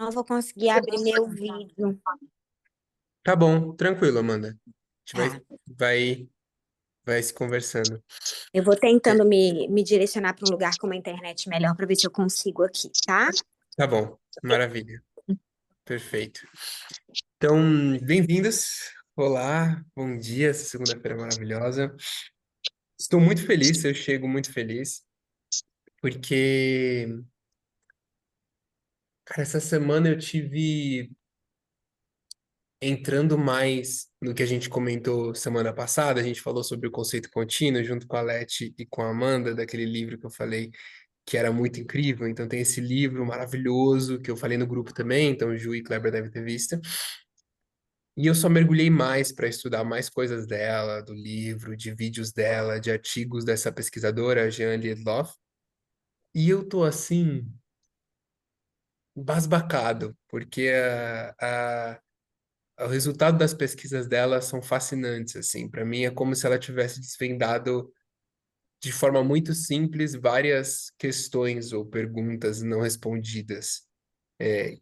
Não vou conseguir abrir meu vídeo. Tá bom, tranquilo, Amanda. A gente Tá. vai, vai se conversando. Eu vou tentando me direcionar para um lugar com uma internet melhor para ver se eu consigo aqui, tá? Tá bom, maravilha. Perfeito. Então, bem-vindos. Olá, bom dia, essa segunda-feira maravilhosa. Estou muito feliz, eu chego muito feliz, porque, cara, essa semana eu tive entrando mais no que a gente comentou semana passada. A gente falou sobre o conceito contínuo junto com a Leti e com a Amanda, daquele livro que eu falei que era muito incrível. Então tem esse livro maravilhoso que eu falei no grupo também, então o Ju e Kleber devem ter visto. E eu só mergulhei mais para estudar mais coisas dela, do livro, de vídeos dela, de artigos dessa pesquisadora, Jean Liedloff. E eu tô assim, embasbacado, porque o resultado das pesquisas dela são fascinantes, assim. Para mim é como se ela tivesse desvendado de forma muito simples várias questões ou perguntas não respondidas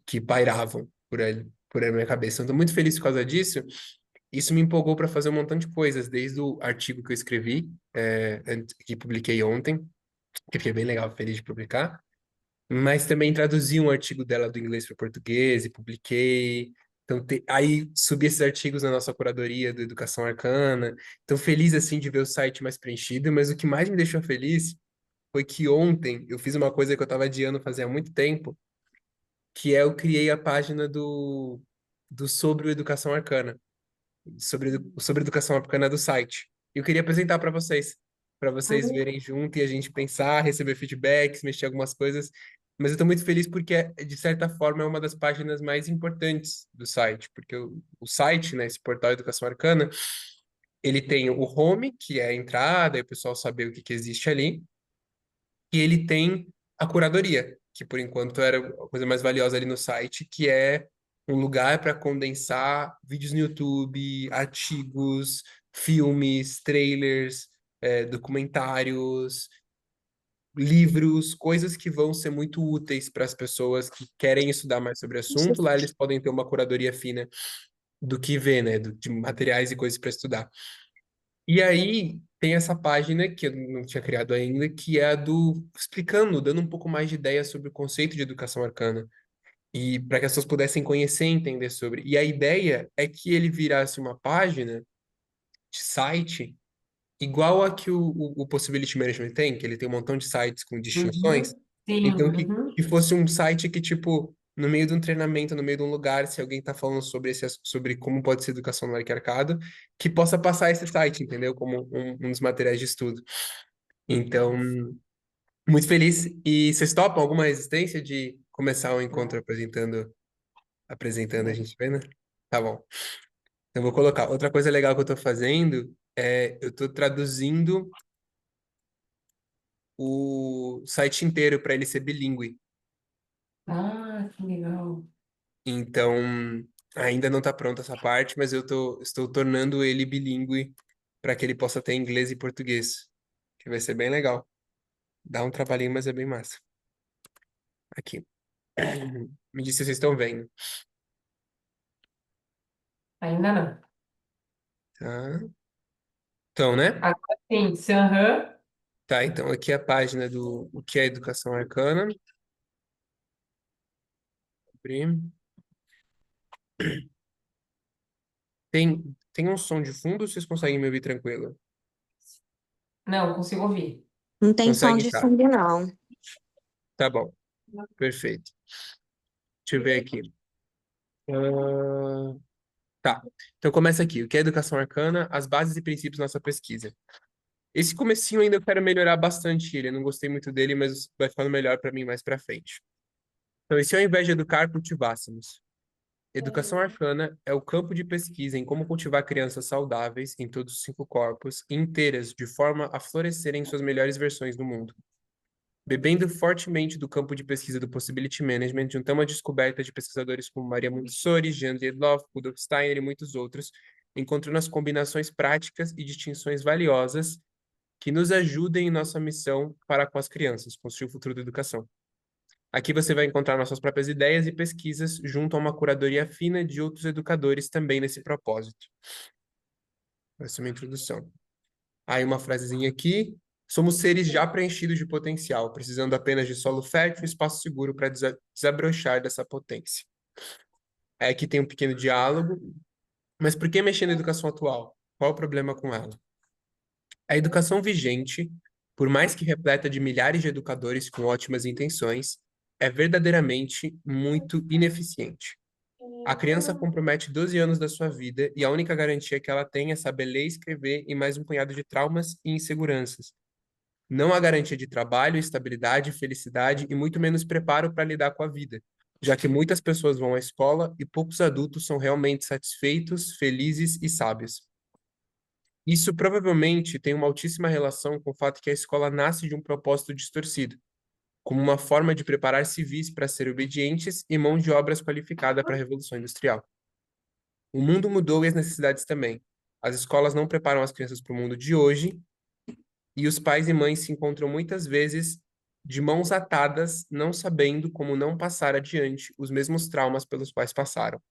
que pairavam por aí na minha cabeça. Então, estou muito feliz por causa disso. Isso me empolgou para fazer um montão de coisas, desde o artigo que eu escrevi, que publiquei ontem, que fiquei bem legal, feliz de publicar, mas também traduzi um artigo dela do inglês para o português e publiquei. Então, aí subi esses artigos na nossa curadoria do Educação Arcana. Então, feliz assim de ver o site mais preenchido, mas o que mais me deixou feliz foi que ontem eu fiz uma coisa que eu estava adiando fazer há muito tempo, que é eu criei a página do sobre o Educação Arcana, sobre Educação Arcana do site. E eu queria apresentar para vocês verem junto e a gente pensar, receber feedbacks, mexer algumas coisas. Mas eu estou muito feliz porque, de certa forma, é uma das páginas mais importantes do site, porque o site, né, esse portal Educação Arcana, ele tem o home, que é a entrada, e o pessoal saber o que que existe ali, e ele tem a curadoria, que por enquanto era a coisa mais valiosa ali no site, que é um lugar para condensar vídeos no YouTube, artigos, filmes, trailers, documentários, livros, coisas que vão ser muito úteis para as pessoas que querem estudar mais sobre o assunto. Lá eles podem ter uma curadoria fina do que ver, né, de materiais e coisas para estudar. E aí tem essa página que eu não tinha criado ainda, que é a do explicando, dando um pouco mais de ideia sobre o conceito de educação arcana. E para que as pessoas pudessem conhecer e entender sobre. E a ideia é que ele virasse uma página de site igual a que o Possibility Management tem, que ele tem um montão de sites com distinções. Uhum. Sim, Então, uhum. que fosse um site que, tipo, no meio de um treinamento, no meio de um lugar, se alguém está falando sobre sobre como pode ser educação no arquiarcado, que possa passar esse site, entendeu? Como um dos materiais de estudo. Então, muito feliz. E vocês topam alguma resistência de começar o encontro apresentando a gente vendo? Tá bom. Então, vou colocar. Outra coisa legal que eu estou fazendo é eu estou traduzindo o site inteiro para ele ser bilíngue. Ah, que legal. Então, ainda não está pronta essa parte, mas estou tornando ele bilíngue para que ele possa ter inglês e português, que vai ser bem legal. Dá um trabalhinho, mas é bem massa. Aqui. Me disse se vocês estão vendo. Ainda não. Tá. Então, né? Agora sim, se aham. Tá, então aqui é a página do o que é educação arcana. Abrir. Tem um som de fundo, ou vocês conseguem me ouvir tranquilo? Não, consigo ouvir. Não tem som Consegue, de tá. fundo, não. Tá bom. Perfeito. Deixa eu ver aqui. Ah, tá. Então começa aqui. O que é educação arcana? As bases e princípios da nossa pesquisa. Esse comecinho ainda eu quero melhorar bastante ele. Eu não gostei muito dele, mas vai ficando melhor para mim mais para frente. Então, e se ao invés de educar, cultivássemos? Educação arcana é o campo de pesquisa em como cultivar crianças saudáveis em todos os cinco corpos, inteiras, de forma a florescerem em suas melhores versões do mundo. Bebendo fortemente do campo de pesquisa do Possibility Management, juntamos a descoberta de pesquisadores como Maria Montessori, Jean Liedloff, Rudolf Steiner e muitos outros, encontrando as combinações práticas e distinções valiosas que nos ajudem em nossa missão para com as crianças, construir o futuro da educação. Aqui você vai encontrar nossas próprias ideias e pesquisas junto a uma curadoria fina de outros educadores também nesse propósito. Essa é uma introdução. Aí uma frasezinha aqui. Somos seres já preenchidos de potencial, precisando apenas de solo fértil e espaço seguro para desabrochar dessa potência. Aí aqui tem um pequeno diálogo. Mas por que mexer na educação atual? Qual o problema com ela? A educação vigente, por mais que repleta de milhares de educadores com ótimas intenções, é verdadeiramente muito ineficiente. A criança compromete 12 anos da sua vida e a única garantia que ela tem é saber ler e escrever e mais um punhado de traumas e inseguranças. Não há garantia de trabalho, estabilidade, felicidade e muito menos preparo para lidar com a vida, já que muitas pessoas vão à escola e poucos adultos são realmente satisfeitos, felizes e sábios. Isso provavelmente tem uma altíssima relação com o fato que a escola nasce de um propósito distorcido, como uma forma de preparar civis para ser obedientes e mão de obras qualificada para a Revolução Industrial. O mundo mudou e as necessidades também. As escolas não preparam as crianças para o mundo de hoje e os pais e mães se encontram muitas vezes de mãos atadas, não sabendo como não passar adiante os mesmos traumas pelos quais passaram.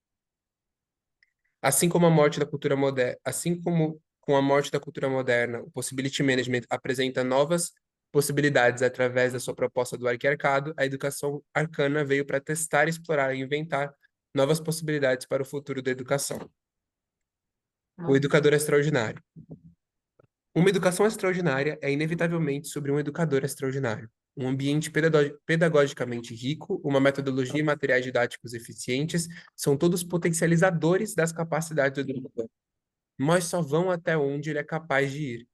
Assim como a morte da cultura moderna, assim como com a morte da cultura moderna, o Possibility Management apresenta novas possibilidades através da sua proposta do arquiarcado, a educação arcana veio para testar, explorar e inventar novas possibilidades para o futuro da educação. O educador extraordinário. Uma educação extraordinária é inevitavelmente sobre um educador extraordinário. Um ambiente pedagogicamente rico, uma metodologia e materiais didáticos eficientes são todos potencializadores das capacidades do educador. Mas só vão até onde ele é capaz de ir.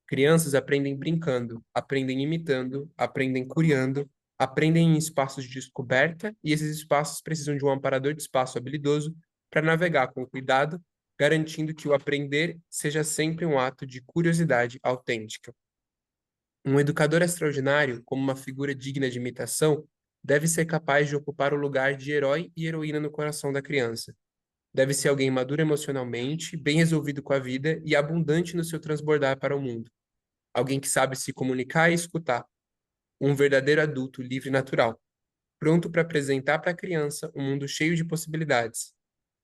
Crianças aprendem brincando, aprendem imitando, aprendem curiando, aprendem em espaços de descoberta e esses espaços precisam de um amparador de espaço habilidoso para navegar com cuidado, garantindo que o aprender seja sempre um ato de curiosidade autêntica. Um educador extraordinário, como uma figura digna de imitação, deve ser capaz de ocupar o lugar de herói e heroína no coração da criança. Deve ser alguém maduro emocionalmente, bem resolvido com a vida e abundante no seu transbordar para o mundo. Alguém que sabe se comunicar e escutar. Um verdadeiro adulto livre e natural, pronto para apresentar para a criança um mundo cheio de possibilidades.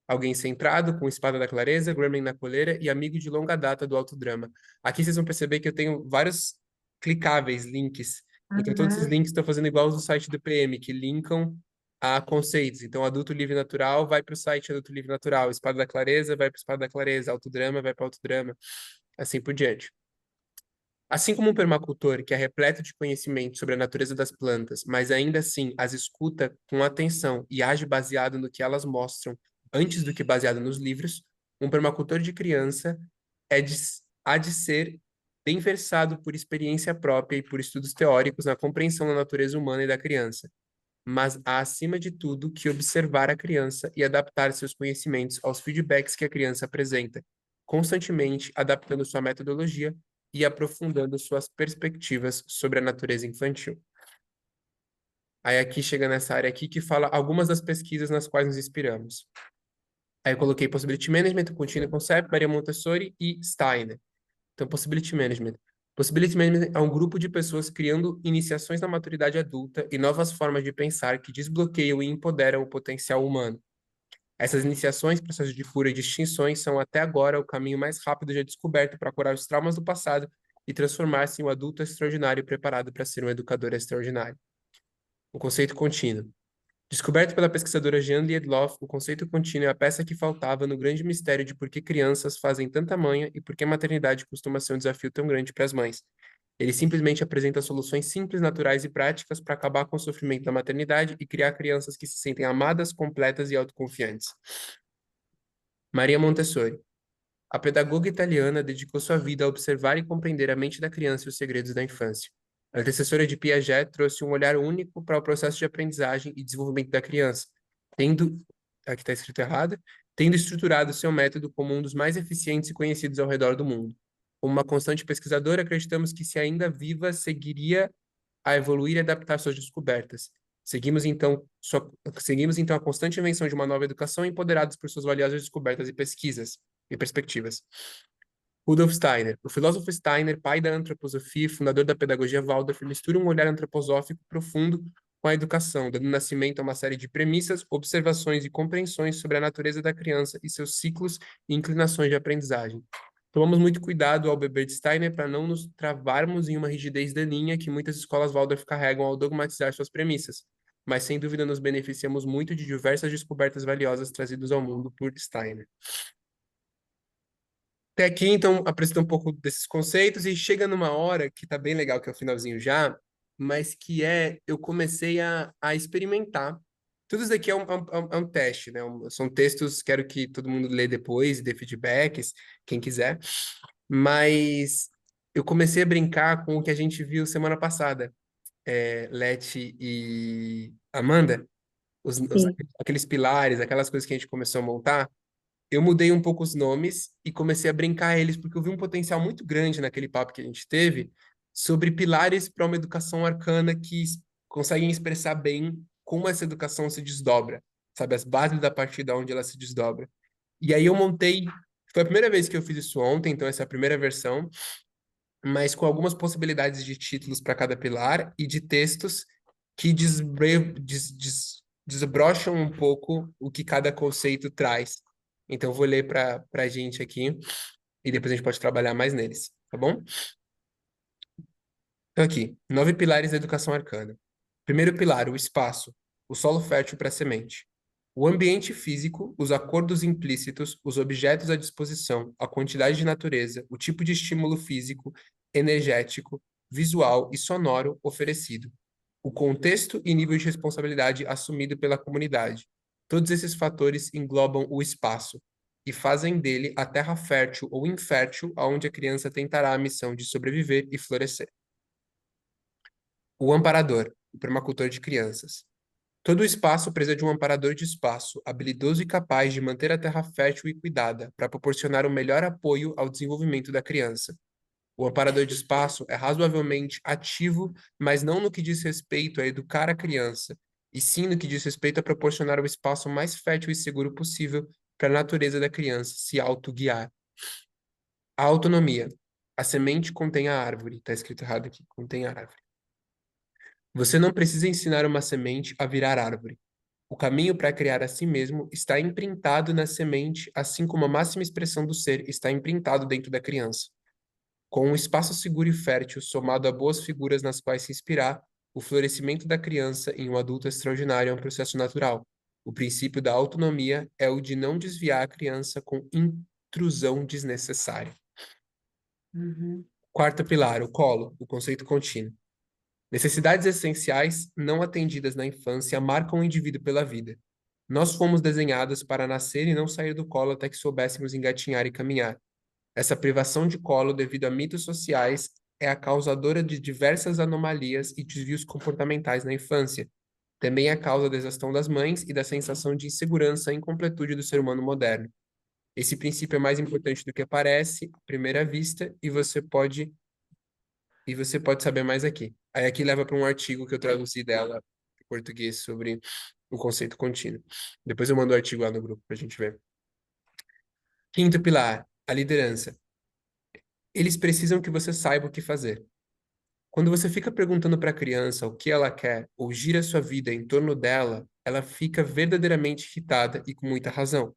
Alguém centrado, com espada da clareza, gremlin na coleira e amigo de longa data do autodrama. Aqui vocês vão perceber que eu tenho vários clicáveis links. Então todos esses links estão fazendo igual os do site do PM, que linkam a conceitos. Então, adulto livre natural vai para o site adulto livre natural. Espada da clareza vai para espada da clareza. Autodrama vai para autodrama. Assim por diante. Assim como um permacultor que é repleto de conhecimento sobre a natureza das plantas, mas ainda assim as escuta com atenção e age baseado no que elas mostram, antes do que baseado nos livros, um permacultor de criança há de ser bem versado por experiência própria e por estudos teóricos na compreensão da natureza humana e da criança, mas há, acima de tudo, que observar a criança e adaptar seus conhecimentos aos feedbacks que a criança apresenta, constantemente adaptando sua metodologia e aprofundando suas perspectivas sobre a natureza infantil. Aí aqui chega nessa área aqui que fala algumas das pesquisas nas quais nos inspiramos. Aí eu coloquei Possibility Management, Continuum Concept, Maria Montessori e Steiner. Então, Possibility Management. Possibility Management é um grupo de pessoas criando iniciações na maturidade adulta e novas formas de pensar que desbloqueiam e empoderam o potencial humano. Essas iniciações, processos de cura e distinções são até agora o caminho mais rápido já descoberto para curar os traumas do passado e transformar-se em um adulto extraordinário preparado para ser um educador extraordinário. O conceito contínuo. Descoberto pela pesquisadora Jeanne Liedloff, o conceito contínuo é a peça que faltava no grande mistério de por que crianças fazem tanta manha e por que a maternidade costuma ser um desafio tão grande para as mães. Ele simplesmente apresenta soluções simples, naturais e práticas para acabar com o sofrimento da maternidade e criar crianças que se sentem amadas, completas e autoconfiantes. Maria Montessori. A pedagoga italiana dedicou sua vida a observar e compreender a mente da criança e os segredos da infância. A antecessora de Piaget trouxe um olhar único para o processo de aprendizagem e desenvolvimento da criança, aqui está escrito errado, tendo estruturado seu método como um dos mais eficientes e conhecidos ao redor do mundo. Como uma constante pesquisadora, acreditamos que, se ainda viva, seguiria a evoluir e adaptar suas descobertas. Seguimos então a constante invenção de uma nova educação, empoderados por suas valiosas descobertas e pesquisas e perspectivas. Rudolf Steiner. O filósofo Steiner, pai da antroposofia e fundador da pedagogia Waldorf, mistura um olhar antroposófico profundo com com a educação, dando nascimento a uma série de premissas, observações e compreensões sobre a natureza da criança e seus ciclos e inclinações de aprendizagem. Tomamos muito cuidado ao beber de Steiner para não nos travarmos em uma rigidez daninha que muitas escolas Waldorf carregam ao dogmatizar suas premissas, mas sem dúvida nos beneficiamos muito de diversas descobertas valiosas trazidas ao mundo por Steiner. Até aqui, então, apresenta um pouco desses conceitos e chega numa hora que tá bem legal, que é o finalzinho já, mas que eu comecei a experimentar. Tudo isso daqui é um teste, né? São textos, quero que todo mundo lê depois, dê feedbacks, quem quiser. Mas eu comecei a brincar com o que a gente viu semana passada, Leti e Amanda, Sim. aqueles pilares, aquelas coisas que a gente começou a montar. Eu mudei um pouco os nomes e comecei a brincar eles, porque eu vi um potencial muito grande naquele papo que a gente teve sobre pilares para uma educação arcana que conseguem expressar bem como essa educação se desdobra, sabe? As bases da partir da onde ela se desdobra. E aí eu montei, foi a primeira vez que eu fiz isso ontem, então essa é a primeira versão, mas com algumas possibilidades de títulos para cada pilar e de textos que desbrocham um pouco o que cada conceito traz. Então, eu vou ler para a gente aqui e depois a gente pode trabalhar mais neles, tá bom? Então, aqui, 9 pilares da educação arcana. Primeiro pilar, o espaço, o solo fértil para a semente. O ambiente físico, os acordos implícitos, os objetos à disposição, a quantidade de natureza, o tipo de estímulo físico, energético, visual e sonoro oferecido. O contexto e nível de responsabilidade assumido pela comunidade. Todos esses fatores englobam o espaço e fazem dele a terra fértil ou infértil aonde a criança tentará a missão de sobreviver e florescer. O amparador, o permacultor de crianças. Todo o espaço precisa de um amparador de espaço, habilidoso e capaz de manter a terra fértil e cuidada, para proporcionar o melhor apoio ao desenvolvimento da criança. O amparador de espaço é razoavelmente ativo, mas não no que diz respeito a educar a criança, e sim no que diz respeito a proporcionar o espaço mais fértil e seguro possível para a natureza da criança se autoguiar. A autonomia. A semente contém a árvore. Está escrito errado aqui. Contém a árvore. Você não precisa ensinar uma semente a virar árvore. O caminho para criar a si mesmo está imprintado na semente, assim como a máxima expressão do ser está imprintado dentro da criança. Com um espaço seguro e fértil, somado a boas figuras nas quais se inspirar, o florescimento da criança em um adulto extraordinário é um processo natural. O princípio da autonomia é o de não desviar a criança com intrusão desnecessária. Quarto pilar, o colo, o conceito contínuo. Necessidades essenciais não atendidas na infância marcam o indivíduo pela vida. Nós fomos desenhados para nascer e não sair do colo até que soubéssemos engatinhar e caminhar. Essa privação de colo devido a mitos sociais é a causadora de diversas anomalias e desvios comportamentais na infância. Também é a causa da exaustão das mães e da sensação de insegurança e incompletude do ser humano moderno. Esse princípio é mais importante do que parece à primeira vista e você pode saber mais aqui. Aí aqui leva para um artigo que eu traduzi dela em português sobre o conceito contínuo. Depois eu mando o artigo lá no grupo para a gente ver. Quinto pilar, a liderança. Eles precisam que você saiba o que fazer. Quando você fica perguntando para a criança o que ela quer ou gira sua vida em torno dela, ela fica verdadeiramente irritada e com muita razão,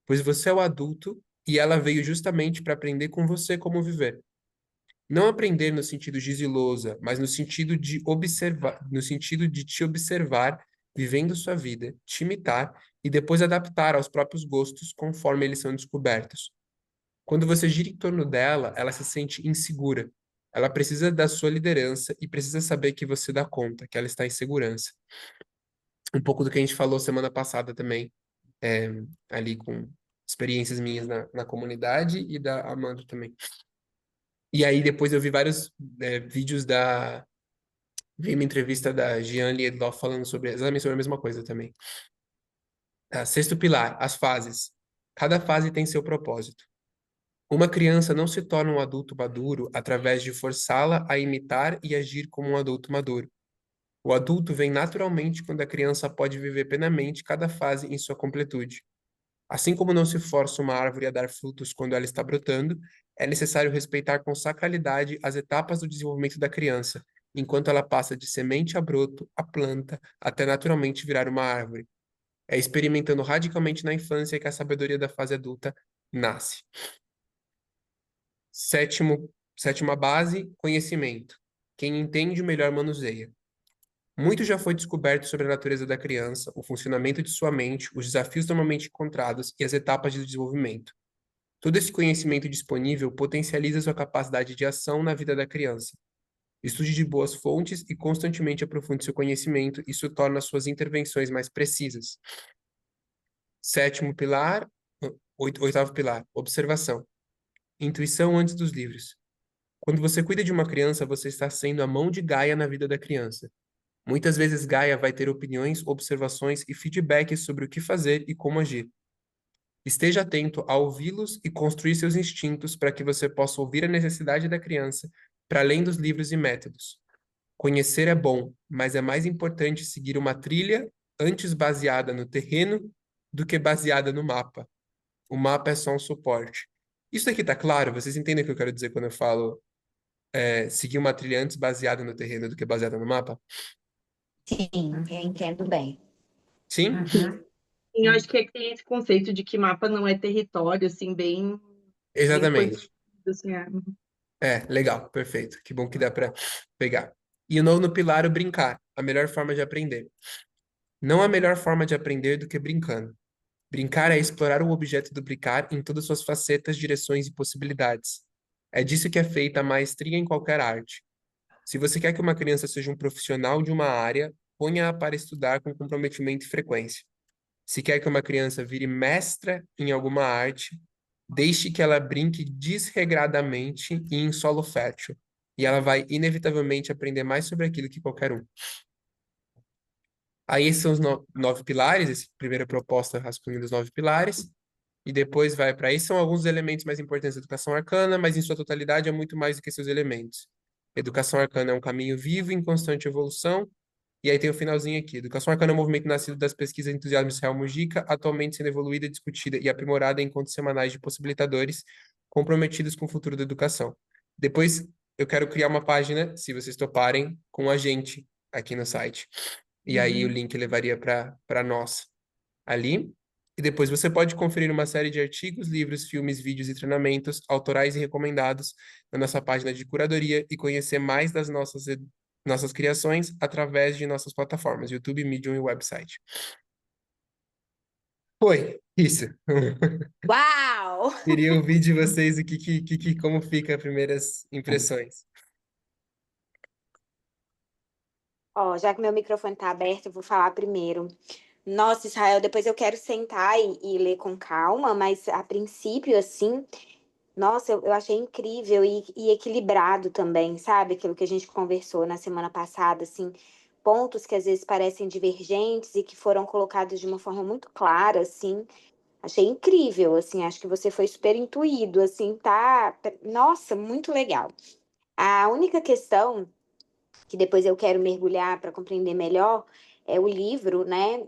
pois você é o adulto e ela veio justamente para aprender com você como viver. Não aprender no sentido gizilosa, mas no sentido de observar, no sentido de te observar vivendo sua vida, te imitar e depois adaptar aos próprios gostos conforme eles são descobertos. Quando você gira em torno dela, ela se sente insegura. Ela precisa da sua liderança e precisa saber que você dá conta, que ela está em segurança. Um pouco do que a gente falou semana passada também, é, ali com experiências minhas na comunidade e da Amanda também. E aí depois eu vi vários vídeos vi uma entrevista da Jeanne Liedloff falando exatamente sobre a mesma coisa também. Tá, sexto pilar, as fases. Cada fase tem seu propósito. Uma criança não se torna um adulto maduro através de forçá-la a imitar e agir como um adulto maduro. O adulto vem naturalmente quando a criança pode viver plenamente cada fase em sua completude. Assim como não se força uma árvore a dar frutos quando ela está brotando, é necessário respeitar com sacralidade as etapas do desenvolvimento da criança, enquanto ela passa de semente a broto, a planta, até naturalmente virar uma árvore. É experimentando radicalmente na infância que a sabedoria da fase adulta nasce. Sétima base, conhecimento. Quem entende, melhor manuseia. Muito já foi descoberto sobre a natureza da criança, o funcionamento de sua mente, os desafios normalmente encontrados e as etapas de desenvolvimento. Todo esse conhecimento disponível potencializa sua capacidade de ação na vida da criança. Estude de boas fontes e constantemente aprofunde seu conhecimento, isso torna suas intervenções mais precisas. Sétimo pilar, oitavo pilar, observação. Intuição antes dos livros. Quando você cuida de uma criança, você está sendo a mão de Gaia na vida da criança. Muitas vezes Gaia vai ter opiniões, observações e feedbacks sobre o que fazer e como agir. Esteja atento a ouvi-los e construir seus instintos para que você possa ouvir a necessidade da criança para além dos livros e métodos. Conhecer é bom, mas é mais importante seguir uma trilha antes baseada no terreno do que baseada no mapa. O mapa é só um suporte. Isso aqui tá claro? Vocês entendem o que eu quero dizer quando eu falo seguir uma trilha antes baseada no terreno do que baseada no mapa? Sim, eu entendo bem. Sim? Uhum. E eu acho que tem esse conceito de que mapa não é território, assim, bem Exatamente. conhecido, assim, Legal, perfeito. Que bom que dá para pegar. E o nono pilar, o brincar, a melhor forma de aprender. Não há melhor forma de aprender do que brincando. Brincar é explorar o objeto do brincar em todas suas facetas, direções e possibilidades. É disso que é feita a maestria em qualquer arte. Se você quer que uma criança seja um profissional de uma área, ponha-a para estudar com comprometimento e frequência. Se quer que uma criança vire mestra em alguma arte, deixe que ela brinque desregradamente e em solo fértil, e ela vai inevitavelmente aprender mais sobre aquilo que qualquer um. Aí esses são os nove pilares, essa primeira proposta rascunho dos nove pilares, e depois vai para esses são alguns dos elementos mais importantes da educação arcana, mas em sua totalidade é muito mais do que seus elementos. Educação arcana é um caminho vivo em constante evolução. E aí tem o finalzinho aqui. Educação arcana é um movimento nascido das pesquisas de entusiasmo Israel Mujica, atualmente sendo evoluída, discutida e aprimorada em encontros semanais de possibilitadores comprometidos com o futuro da educação. Depois eu quero criar uma página, se vocês toparem, com a gente aqui no site. E aí o link levaria para nós ali. E depois você pode conferir uma série de artigos, livros, filmes, vídeos e treinamentos autorais e recomendados na nossa página de curadoria e conhecer mais das nossas criações através de nossas plataformas, YouTube, Medium e website. Foi isso. Uau! Queria ouvir de vocês como fica as primeiras impressões. Ó, já que meu microfone está aberto, eu vou falar primeiro. Nossa, Israel, depois eu quero sentar e ler com calma, mas a princípio, assim, nossa, eu achei incrível e equilibrado também, sabe? Aquilo que a gente conversou na semana passada, assim, pontos que às vezes parecem divergentes e que foram colocados de uma forma muito clara, assim. Achei incrível, assim, acho que você foi super intuído, assim, tá? Nossa, muito legal. A única questão que depois eu quero mergulhar para compreender melhor, é o livro, né?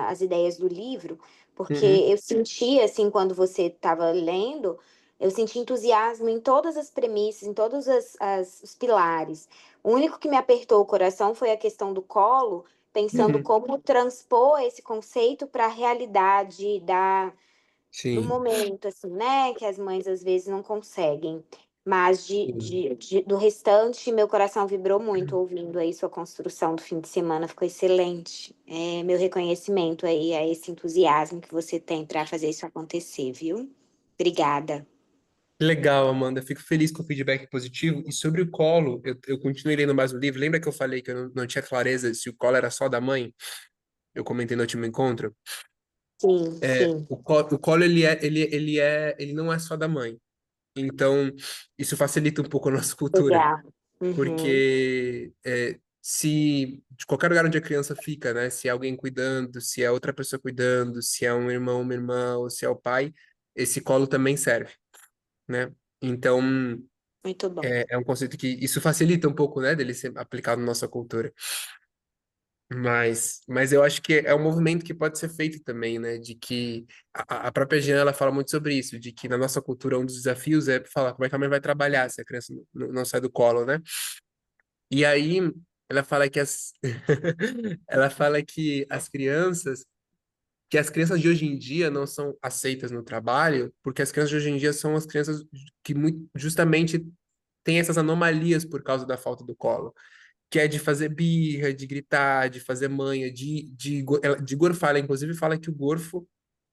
As ideias do livro, porque Uhum, eu senti, assim, quando você estava lendo, eu senti entusiasmo em todas as premissas, em todos os pilares. O único que me apertou o coração foi a questão do colo, pensando uhum. como transpor esse conceito para a realidade do Sim. momento, assim, né? Que as mães às vezes não conseguem. Mas Sim. do restante, meu coração vibrou muito ouvindo aí sua construção do fim de semana, ficou excelente. É, meu reconhecimento aí a esse entusiasmo que você tem para fazer isso acontecer, viu? Obrigada. Legal, Amanda. Fico feliz com o feedback positivo. E sobre o colo, eu continuei lendo mais o livro. Lembra que eu falei que eu não tinha clareza se o colo era só da mãe? Eu comentei no último encontro. Sim, sim. O colo, ele não é só da mãe. Então, isso facilita um pouco a nossa cultura. Legal. Uhum. Porque se de qualquer lugar onde a criança fica, né? Se é alguém cuidando, se é outra pessoa cuidando, se é um irmão, uma irmã, ou se é o pai, esse colo também serve, né? Então, Muito bom. é um conceito que isso facilita um pouco, né, dele ser aplicado na nossa cultura. Mas eu acho que é um movimento que pode ser feito também, né? De que a própria Jean, ela fala muito sobre isso, de que na nossa cultura um dos desafios é falar como é que a mãe vai trabalhar se a criança não sai do colo, né? E aí ela fala que as ela fala que as crianças de hoje em dia não são aceitas no trabalho, porque as crianças de hoje em dia são as crianças que justamente têm essas anomalias por causa da falta do colo, que é de fazer birra, de gritar, de fazer manha, de gorfar. Ela, inclusive, fala que o gorfo,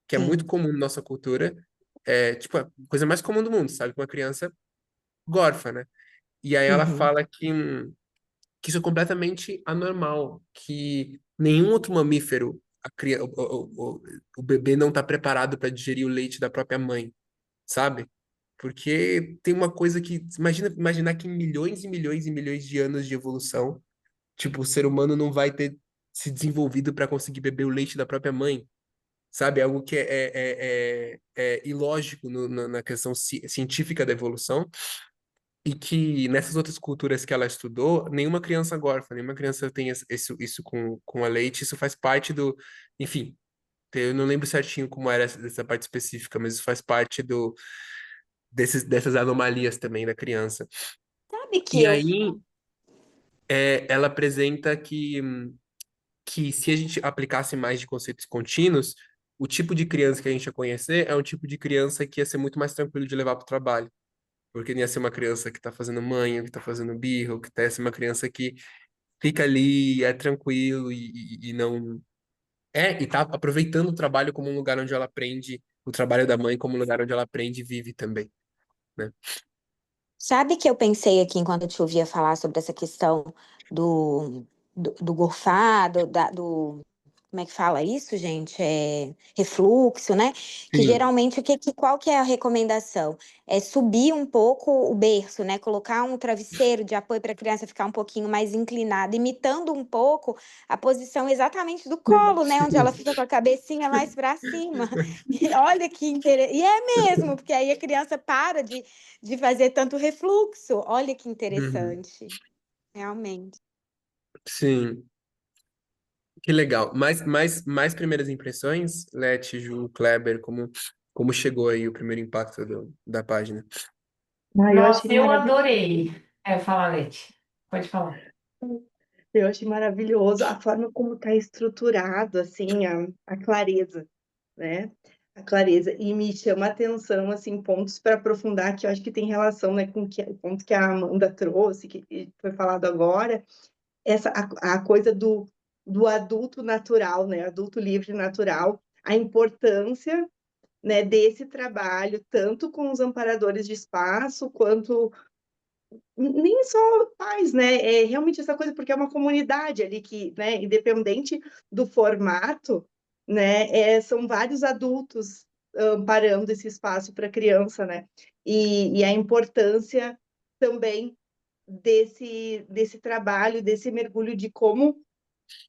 que é muito Sim. comum na nossa cultura, é tipo a coisa mais comum do mundo, sabe? Que uma criança gorfa, né? E aí ela Uhum. fala que isso é completamente anormal, que nenhum outro mamífero, o bebê não está preparado para digerir o leite da própria mãe, sabe? Porque tem uma coisa que, imaginar que em milhões e milhões e milhões de anos de evolução, tipo, o ser humano não vai ter se desenvolvido para conseguir beber o leite da própria mãe, sabe? Algo que é ilógico na questão científica da evolução. E que nessas outras culturas que ela estudou, nenhuma criança gorfa, nenhuma criança tem isso com a leite, isso faz parte do. Enfim, eu não lembro certinho como era essa parte específica, mas isso faz parte dessas anomalias também da criança. Sabe que E eu. aí, ela apresenta que se a gente aplicasse mais de conceitos contínuos, o tipo de criança que a gente ia conhecer é um tipo de criança que ia ser muito mais tranquilo de levar para o trabalho. Porque não ia ser uma criança que está fazendo manha, que está fazendo birra, que ia ser uma criança que fica ali, é tranquilo e não. E tá aproveitando o trabalho como um lugar onde ela aprende, o trabalho da mãe como um lugar onde ela aprende e vive também, né? Sabe que eu pensei aqui enquanto eu te ouvia falar sobre essa questão do gorfado, do como é que fala isso, gente? É refluxo, né? Que Sim. geralmente qual que é a recomendação? É subir um pouco o berço, né? Colocar um travesseiro de apoio para a criança ficar um pouquinho mais inclinada, imitando um pouco a posição exatamente do colo, né? Onde ela Sim. fica com a cabecinha mais para cima. E olha que interessante. E é mesmo, porque aí a criança para de fazer tanto refluxo. Olha que Uhum. interessante, realmente. Sim. Que legal. Mais primeiras impressões, Leti, Ju, Kleber, como chegou aí o primeiro impacto da página? Ah, eu achei Nossa, eu maravilhoso. adorei. É, fala, Leti. Pode falar. Eu achei maravilhoso a forma como está estruturado, assim, a clareza, né? A clareza. E me chama a atenção, assim, pontos para aprofundar, que eu acho que tem relação, né, com o ponto que a Amanda trouxe, que foi falado agora, a coisa do adulto natural, né? Adulto livre natural, a importância, né, desse trabalho, tanto com os amparadores de espaço, quanto nem só pais, né? É realmente essa coisa, porque é uma comunidade ali que, né, independente do formato, né, são vários adultos amparando esse espaço para a criança, né? E a importância também desse trabalho, desse mergulho de como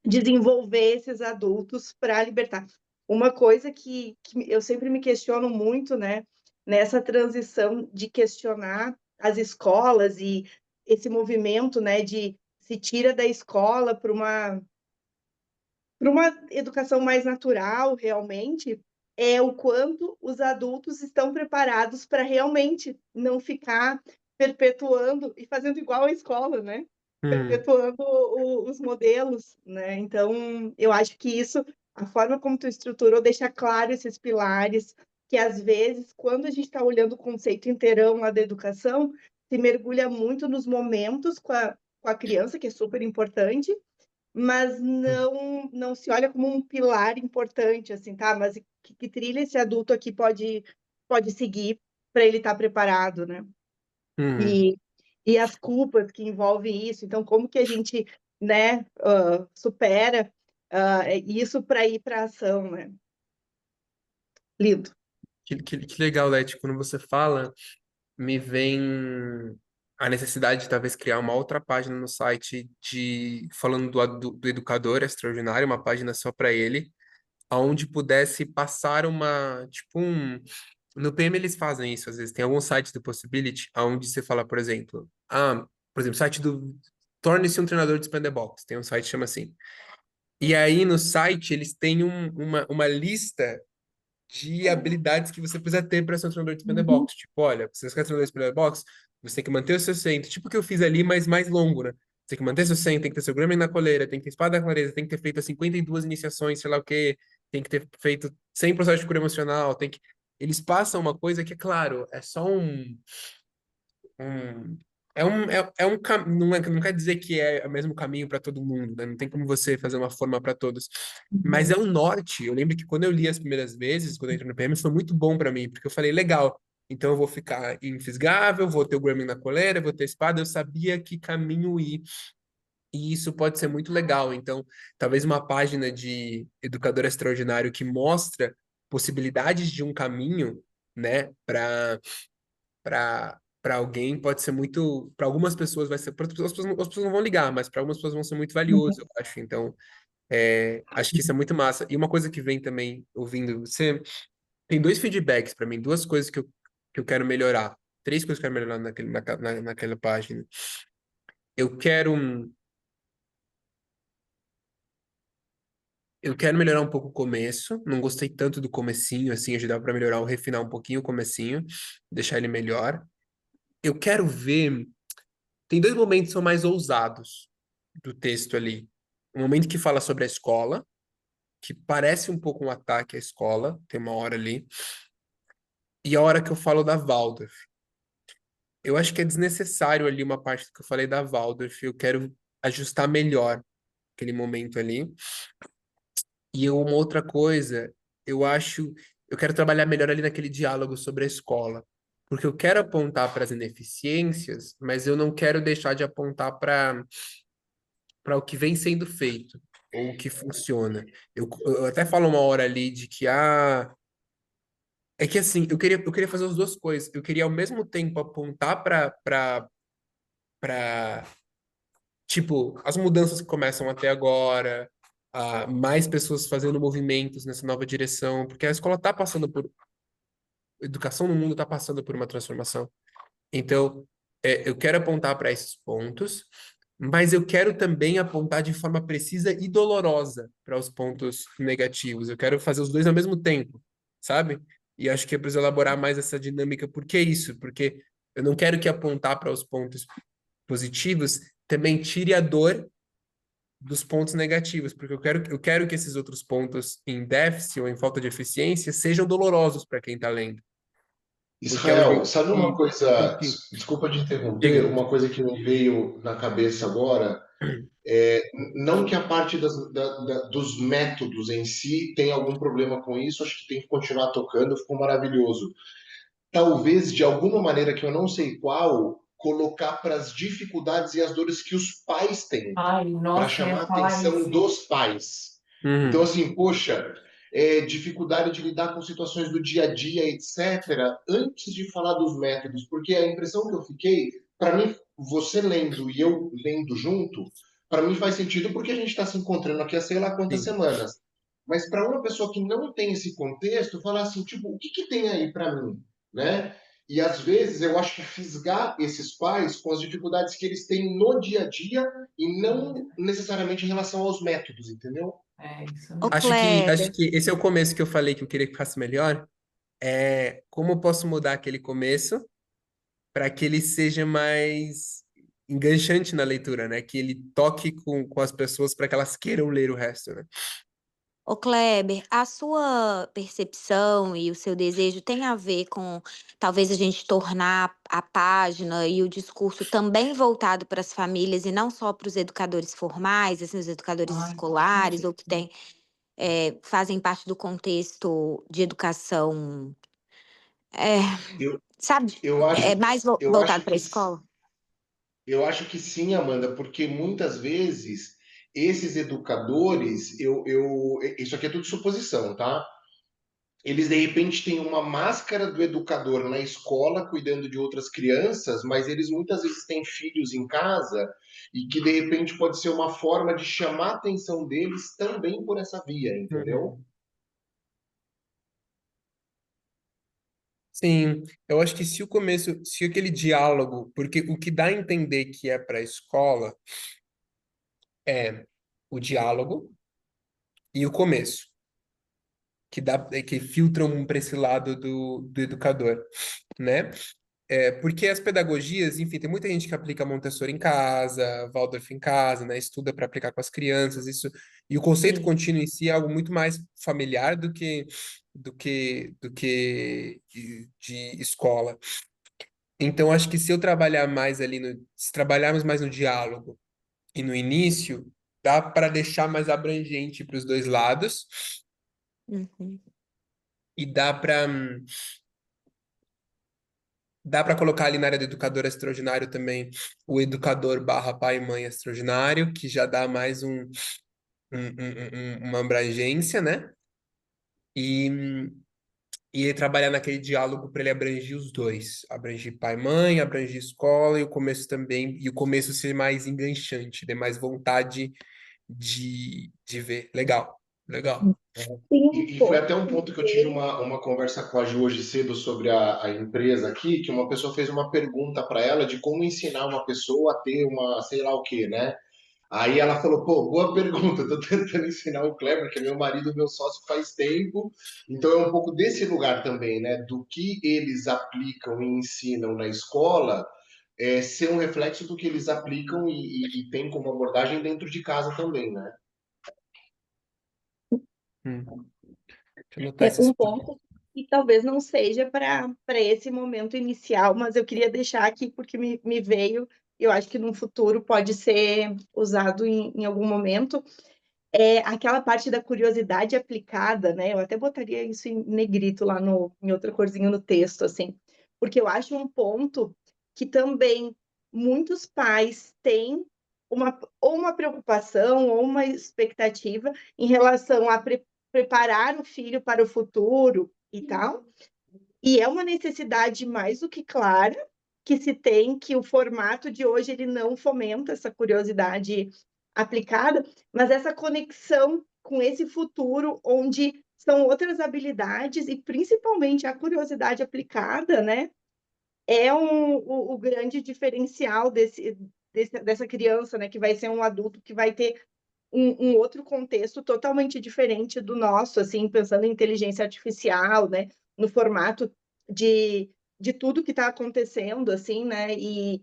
desenvolver esses adultos para libertar. Uma coisa que eu sempre me questiono muito, né, nessa transição de questionar as escolas e esse movimento, né, de se tira da escola para uma educação mais natural, realmente, é o quanto os adultos estão preparados para realmente não ficar perpetuando e fazendo igual à escola, né? Hum, Perpetuando os modelos, né? Então, eu acho que isso, a forma como tu estruturou, deixa claro esses pilares, que às vezes, quando a gente está olhando o conceito inteirão lá da educação, se mergulha muito nos momentos com a criança, que é super importante, mas não se olha como um pilar importante, assim, tá? Mas que trilha esse adulto aqui pode seguir para ele estar preparado, né? hum. E as culpas que envolvem isso. Então, como que a gente, né, supera isso para ir para a ação, né? Lindo. Que legal, Leti, quando você fala, me vem a necessidade de talvez criar uma outra página no site falando do educador extraordinário, uma página só para ele, aonde pudesse passar no PM eles fazem isso às vezes. Tem alguns sites do Possibility aonde você fala, por exemplo, site do Torne-se um treinador de stand box. Tem um site que chama assim. E aí no site eles têm uma lista de habilidades que você precisa ter para ser um treinador de stand Uhum. box. Tipo, olha, você quer treinador de stand box, você tem que manter o seu centro, tipo o que eu fiz ali, mas mais longo, né? Você tem que manter seu 100, tem que ter seu Grêmio na coleira, tem que ter espada da clareza, tem que ter feito as 52 iniciações, sei lá o quê, tem que ter feito 100 processos de cura emocional, tem que... Eles passam uma coisa que, é claro, é só um não quer dizer que é o mesmo caminho para todo mundo, né? Não tem como você fazer uma forma para todos. Mas é Uhum. um norte. Eu lembro que quando eu li as primeiras vezes, quando eu entrei no PM, foi muito bom para mim, porque eu falei, legal, então eu vou ficar infisgável, vou ter o Gremlin na coleira, vou ter espada, eu sabia que caminho ir. E isso pode ser muito legal. Então, talvez uma página de educador extraordinário que mostra possibilidades de um caminho, né, para alguém pode ser muito, para algumas pessoas vai ser, para outras pessoas, as pessoas não vão ligar, mas para algumas pessoas vão ser muito valioso, eu acho. Então, acho que isso é muito massa. E uma coisa que vem também ouvindo, você tem dois feedbacks para mim, duas coisas que eu quero melhorar, três coisas que eu quero melhorar naquela página. Eu quero eu quero melhorar um pouco o começo, não gostei tanto do comecinho, assim, ajudar para melhorar, ou refinar um pouquinho o comecinho, deixar ele melhor. Eu quero ver. Tem dois momentos que são mais ousados do texto ali. Um momento que fala sobre a escola, que parece um pouco um ataque à escola, tem uma hora ali, e a hora que eu falo da Waldorf. Eu acho que é desnecessário ali uma parte que eu falei da Waldorf, eu quero ajustar melhor aquele momento ali. E uma outra coisa, eu quero trabalhar melhor ali naquele diálogo sobre a escola. Porque eu quero apontar para as ineficiências, mas eu não quero deixar de apontar para o que vem sendo feito, ou o que funciona. Eu até falo uma hora ali de que, é que assim, eu queria fazer as duas coisas. Eu queria ao mesmo tempo apontar para tipo, as mudanças que começam até agora, mais pessoas fazendo movimentos nessa nova direção, porque a escola está passando por, a educação no mundo está passando por uma transformação. Então, eu quero apontar para esses pontos, mas eu quero também apontar de forma precisa e dolorosa para os pontos negativos. Eu quero fazer os dois ao mesmo tempo, sabe? E acho que eu preciso elaborar mais essa dinâmica. Por que isso? Porque eu não quero que apontar para os pontos positivos também tire a dor dos pontos negativos, porque eu quero que esses outros pontos em déficit ou em falta de eficiência sejam dolorosos para quem está lendo, porque é o Israel, jeito sabe uma que, coisa, que desculpa de interromper, diga. uma coisa que me veio na cabeça agora, não que a parte dos métodos em si tenha algum problema com isso, acho que tem que continuar tocando, ficou maravilhoso. Talvez, de alguma maneira que eu não sei qual, colocar para as dificuldades e as dores que os pais têm Ai, para nossa, eu chamar ia a falar atenção isso. dos pais. Então, Uhum, assim, poxa, dificuldade de lidar com situações do dia a dia, etc., antes de falar dos métodos, porque a impressão que eu fiquei, para mim, você lendo e eu lendo junto, para mim faz sentido porque a gente está se encontrando aqui há sei lá quantas sim, semanas. Mas para uma pessoa que não tem esse contexto, falar assim, tipo, o que, que tem aí para mim, né? E às vezes eu acho que fisgar esses pais com as dificuldades que eles têm no dia a dia e não necessariamente em relação aos métodos, entendeu? É isso Ô, mesmo. acho que Kleber. esse é o começo que eu falei que eu queria que ficasse melhor, como eu posso mudar aquele começo para que ele seja mais enganchante na leitura, né? Que ele toque com as pessoas para que elas queiram ler o resto, né? Ô, Kleber, a sua percepção e o seu desejo tem a ver com talvez a gente tornar a página e o discurso também voltado para as famílias e não só para os educadores formais, assim, os educadores Ai, com escolares, ou que certeza. fazem parte do contexto de educação, é, Eu, sabe, eu acho, mais eu voltado acho para a que escola? eu acho que sim, Amanda, porque muitas vezes esses educadores, isso aqui é tudo suposição, tá? Eles de repente têm uma máscara do educador na escola cuidando de outras crianças, mas eles muitas vezes têm filhos em casa e que de repente pode ser uma forma de chamar a atenção deles também por essa via, entendeu? Uhum. Sim, eu acho que se aquele diálogo, porque o que dá a entender que é para a escola é o diálogo e o começo, que filtram para esse lado do educador, né? Porque as pedagogias, enfim, tem muita gente que aplica Montessori em casa, Waldorf em casa, né? Estuda para aplicar com as crianças, isso. E o conceito Sim. contínuo em si é algo muito mais familiar do que de escola. Então, acho que se eu trabalhar mais ali se trabalharmos mais no diálogo e no início, dá para deixar mais abrangente para os dois lados Uhum. e dá para colocar ali na área do educador extraordinário também o educador barra pai e mãe extraordinário, que já dá mais uma abrangência, né? E, e trabalhar naquele diálogo para ele abranger os dois. Abranger pai e mãe, abranger escola e o começo também, e o começo ser mais enganchante, ter mais vontade de ver. Legal, legal. Tem um E foi ponto até um ponto que eu tive uma conversa com a Ju hoje cedo sobre a empresa aqui, que uma pessoa fez uma pergunta para ela de como ensinar uma pessoa a ter uma, sei lá o quê, né? Aí ela falou, pô, boa pergunta, eu tô tentando ensinar o Kleber, que é meu marido, meu sócio faz tempo, então é um pouco desse lugar também, né? Do que eles aplicam e ensinam na escola, ser um reflexo do que eles aplicam e têm como abordagem dentro de casa também, né? Deixa eu anotar É esses um pontos. ponto que talvez não seja para esse momento inicial, mas eu queria deixar aqui porque me veio, eu acho que no futuro pode ser usado em algum momento, é aquela parte da curiosidade aplicada, né? Eu até botaria isso em negrito lá em outra corzinha no texto, assim, porque eu acho um ponto que também muitos pais têm ou uma preocupação ou uma expectativa em relação a preparar o filho para o futuro e tal, e é uma necessidade mais do que clara que se tem, que o formato de hoje ele não fomenta essa curiosidade aplicada, mas essa conexão com esse futuro onde são outras habilidades e principalmente a curiosidade aplicada, né? É o grande diferencial dessa criança, né? Que vai ser um adulto que vai ter um outro contexto totalmente diferente do nosso, assim, pensando em inteligência artificial, né, no formato de tudo que está acontecendo, assim, né, e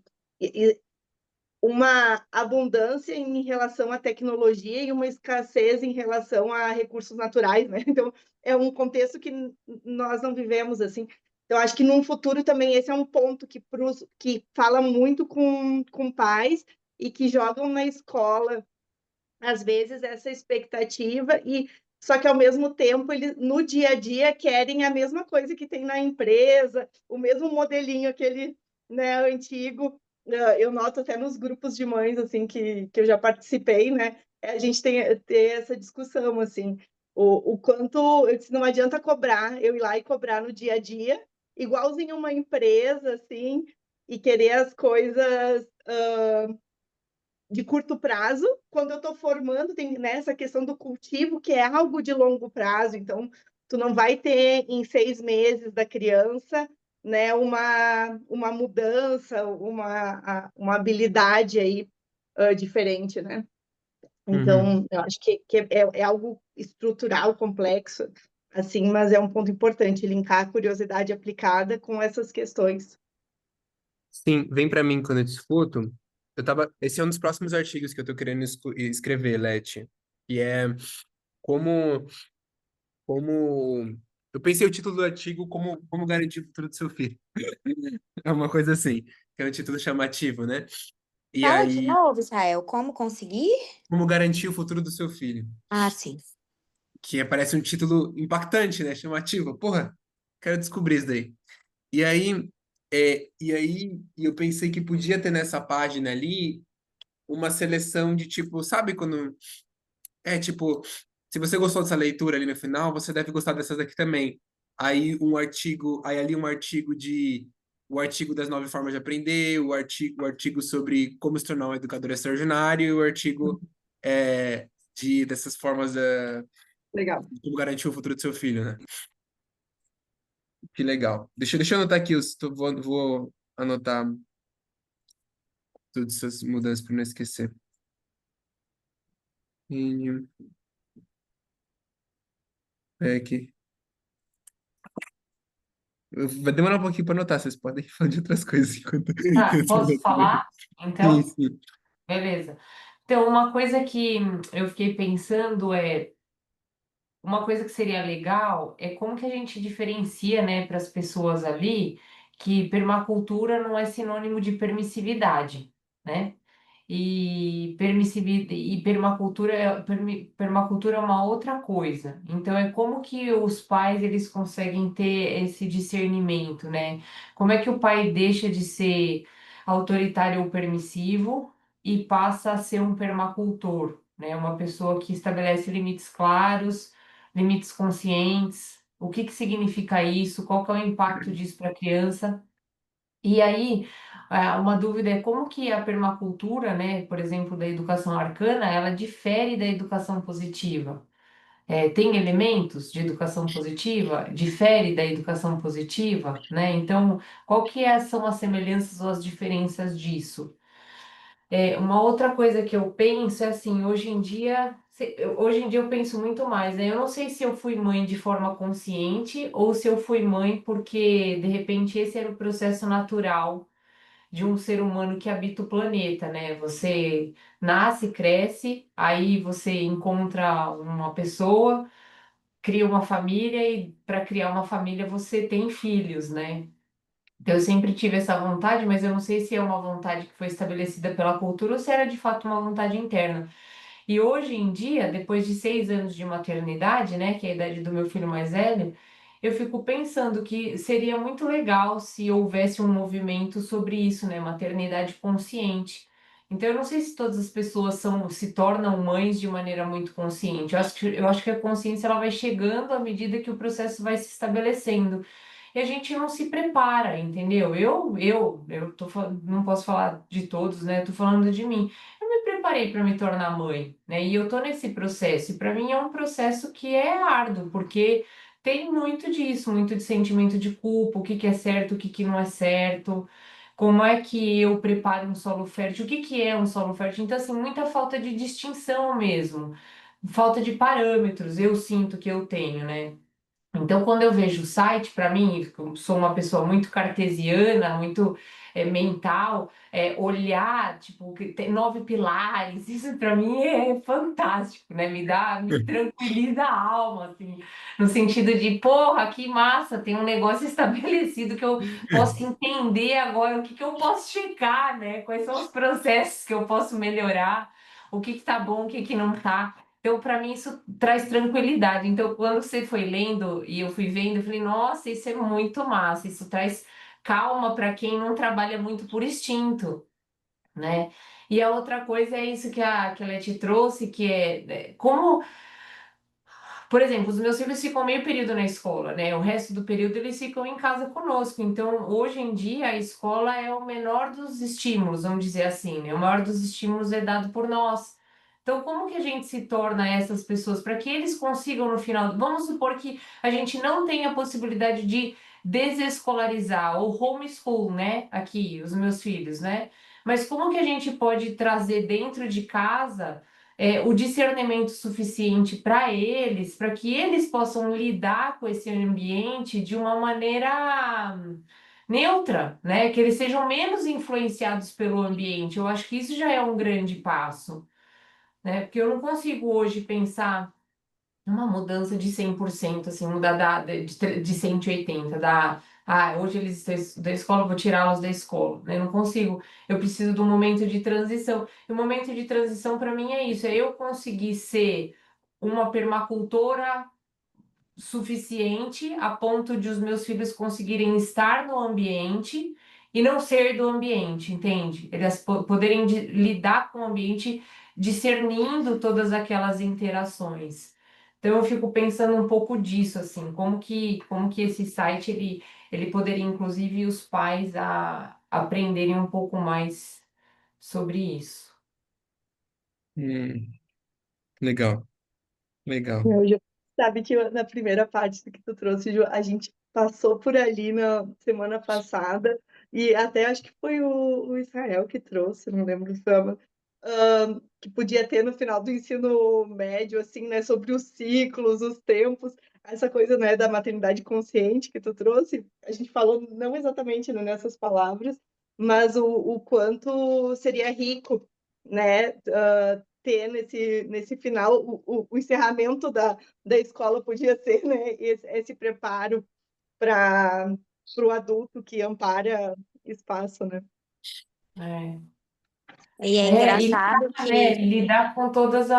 uma abundância em relação à tecnologia e uma escassez em relação a recursos naturais, né? Então, é um contexto que nós não vivemos assim. Eu acho que num futuro também esse é um ponto que fala muito com pais e que jogam na escola às vezes essa expectativa e só que ao mesmo tempo eles no dia a dia querem a mesma coisa que tem na empresa, o mesmo modelinho aquele, né, antigo. Eu noto até nos grupos de mães assim que eu já participei, né? A gente tem ter essa discussão assim, o quanto eu disse, não adianta cobrar, eu ir lá e cobrar no dia a dia, igualzinho uma empresa assim, e querer as coisas de curto prazo, quando eu estou formando, tem nessa questão do cultivo, que é algo de longo prazo, então tu não vai ter em 6 meses da criança, né, uma mudança, uma habilidade aí diferente, né? Uhum. Então, eu acho que é algo estrutural, complexo, assim, mas é um ponto importante linkar a curiosidade aplicada com essas questões. Sim, vem para mim quando eu discuto. Esse é um dos próximos artigos que eu tô querendo escrever, Leti. E é como, como. Eu pensei o título do artigo como garantir o futuro do seu filho. É uma coisa assim, que é um título chamativo, né? E Fala de aí, novo, Israel, como conseguir? como garantir o futuro do seu filho? Ah, sim. Parece um título impactante, né? Chamativo. Porra, quero descobrir isso daí. E aí eu pensei que podia ter nessa página ali uma seleção de tipo, sabe quando tipo, se você gostou dessa leitura ali no final, você deve gostar dessas aqui também. Aí ali um artigo o artigo das 9 formas de aprender, o artigo sobre como se tornar um educador extraordinário, e o artigo dessas formas Legal. de como garantir o futuro do seu filho, né? Que legal. Deixa eu anotar aqui, vou anotar todas essas mudanças para não esquecer. E, aqui. Vai demorar um pouquinho para anotar, vocês podem falar de outras coisas enquanto Tá, eu tô posso anotando. falar? Sim, Então, sim. beleza. Então, uma coisa que eu fiquei pensando uma coisa que seria legal é como que a gente diferencia, né, para as pessoas ali que permacultura não é sinônimo de permissividade, né? E permacultura é uma outra coisa. Então é como que os pais eles conseguem ter esse discernimento, né? Como é que o pai deixa de ser autoritário ou permissivo e passa a ser um permacultor, né? Uma pessoa que estabelece limites claros, limites conscientes. O que que significa isso? Qual que é o impacto disso para a criança? E aí, uma dúvida é como que a permacultura, né, por exemplo, da educação arcana, ela difere da educação positiva. Tem elementos de educação positiva? Difere da educação positiva, né? Então, são as semelhanças ou as diferenças disso? Uma outra coisa que eu penso é assim, hoje em dia eu penso muito mais, né? Eu não sei se eu fui mãe de forma consciente ou se eu fui mãe porque, de repente, esse era o processo natural de um ser humano que habita o planeta, né? Você nasce, cresce, aí você encontra uma pessoa, cria uma família e para criar uma família você tem filhos, né? Então, eu sempre tive essa vontade, mas eu não sei se é uma vontade que foi estabelecida pela cultura ou se era de fato uma vontade interna. E hoje em dia, depois de 6 anos de maternidade, né, que é a idade do meu filho mais velho, eu fico pensando que seria muito legal se houvesse um movimento sobre isso, né, maternidade consciente. Então, eu não sei se todas as pessoas se tornam mães de maneira muito consciente. Eu acho que a consciência ela vai chegando à medida que o processo vai se estabelecendo. E a gente não se prepara, entendeu? Não posso falar de todos, né? Eu tô falando de mim. Eu me preparei para me tornar mãe, né? E eu tô nesse processo. E para mim é um processo que é árduo, porque tem muito disso, muito de sentimento de culpa, o que que é certo, o que que não é certo. Como é que eu preparo um solo fértil? O que que é um solo fértil? Então, assim, muita falta de distinção mesmo, falta de parâmetros, eu sinto que eu tenho, né? Então, quando eu vejo o site, para mim, eu sou uma pessoa muito cartesiana, muito mental, olhar, tipo, que tem 9 pilares, isso para mim é fantástico, né? Me tranquiliza a alma, assim, no sentido de, porra, que massa, tem um negócio estabelecido que eu posso entender agora, o que que eu posso checar, né? Quais são os processos que eu posso melhorar, o que que tá bom, o que que não tá. Então, para mim, isso traz tranquilidade. Então, quando você foi lendo e eu fui vendo, eu falei, nossa, isso é muito massa. Isso traz calma para quem não trabalha muito por instinto, né? E a outra coisa é isso que a Leti trouxe, que como, por exemplo, os meus filhos ficam meio período na escola, né? O resto do período eles ficam em casa conosco. Então, hoje em dia, a escola é o menor dos estímulos, vamos dizer assim, né? O maior dos estímulos é dado por nós. Então, como que a gente se torna essas pessoas para que eles consigam no final? Vamos supor que a gente não tenha a possibilidade de desescolarizar ou homeschool, né? Aqui, os meus filhos, né? Mas como que a gente pode trazer dentro de casa o discernimento suficiente para eles, para que eles possam lidar com esse ambiente de uma maneira neutra, né? Que eles sejam menos influenciados pelo ambiente. Eu acho que isso já é um grande passo, né? Porque eu não consigo hoje pensar numa mudança de 100%, assim, mudar de 180, hoje eles estão da escola, vou tirá-los da escola, né? Eu não consigo, eu preciso de um momento de transição. E o momento de transição para mim é isso, é eu conseguir ser uma permacultora suficiente a ponto de os meus filhos conseguirem estar no ambiente e não ser do ambiente, entende? Eles poderem lidar com o ambiente discernindo todas aquelas interações. Então eu fico pensando um pouco disso, assim, como que esse site ele poderia inclusive os pais a aprenderem um pouco mais sobre isso. Hum, legal, legal. Ju, sabe que na primeira parte do que tu trouxe, Ju, a gente passou por ali na semana passada, e até acho que foi o Israel que trouxe, não lembro se foi, que podia ter no final do ensino médio, assim, né, sobre os ciclos, os tempos. essa coisa, né, da maternidade consciente que tu trouxe, a gente falou não exatamente, né, nessas palavras, mas o quanto seria rico, né, ter nesse final, o encerramento da escola podia ser, né, esse preparo para o adulto que ampara espaço, né? É. E é E engraçado lidar, né? que Lidar com todas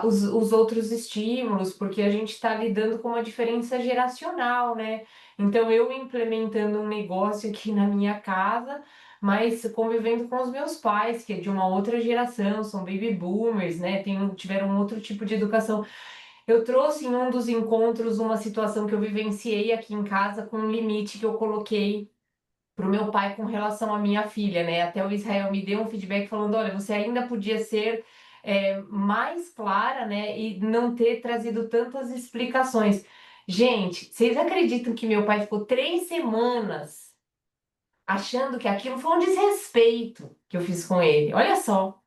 os outros estímulos, porque a gente está lidando com uma diferença geracional, né? Então, eu implementando um negócio aqui na minha casa, mas convivendo com os meus pais, que é de uma outra geração, são baby boomers, né? Tiveram um outro tipo de educação. Eu trouxe em um dos encontros uma situação que eu vivenciei aqui em casa com um limite que eu coloquei para o meu pai com relação à minha filha, né? Até o Israel me deu um feedback falando: olha, você ainda podia ser mais clara, né? E não ter trazido tantas explicações. Gente, vocês acreditam que meu pai ficou 3 semanas achando que aquilo foi um desrespeito que eu fiz com ele? Olha só.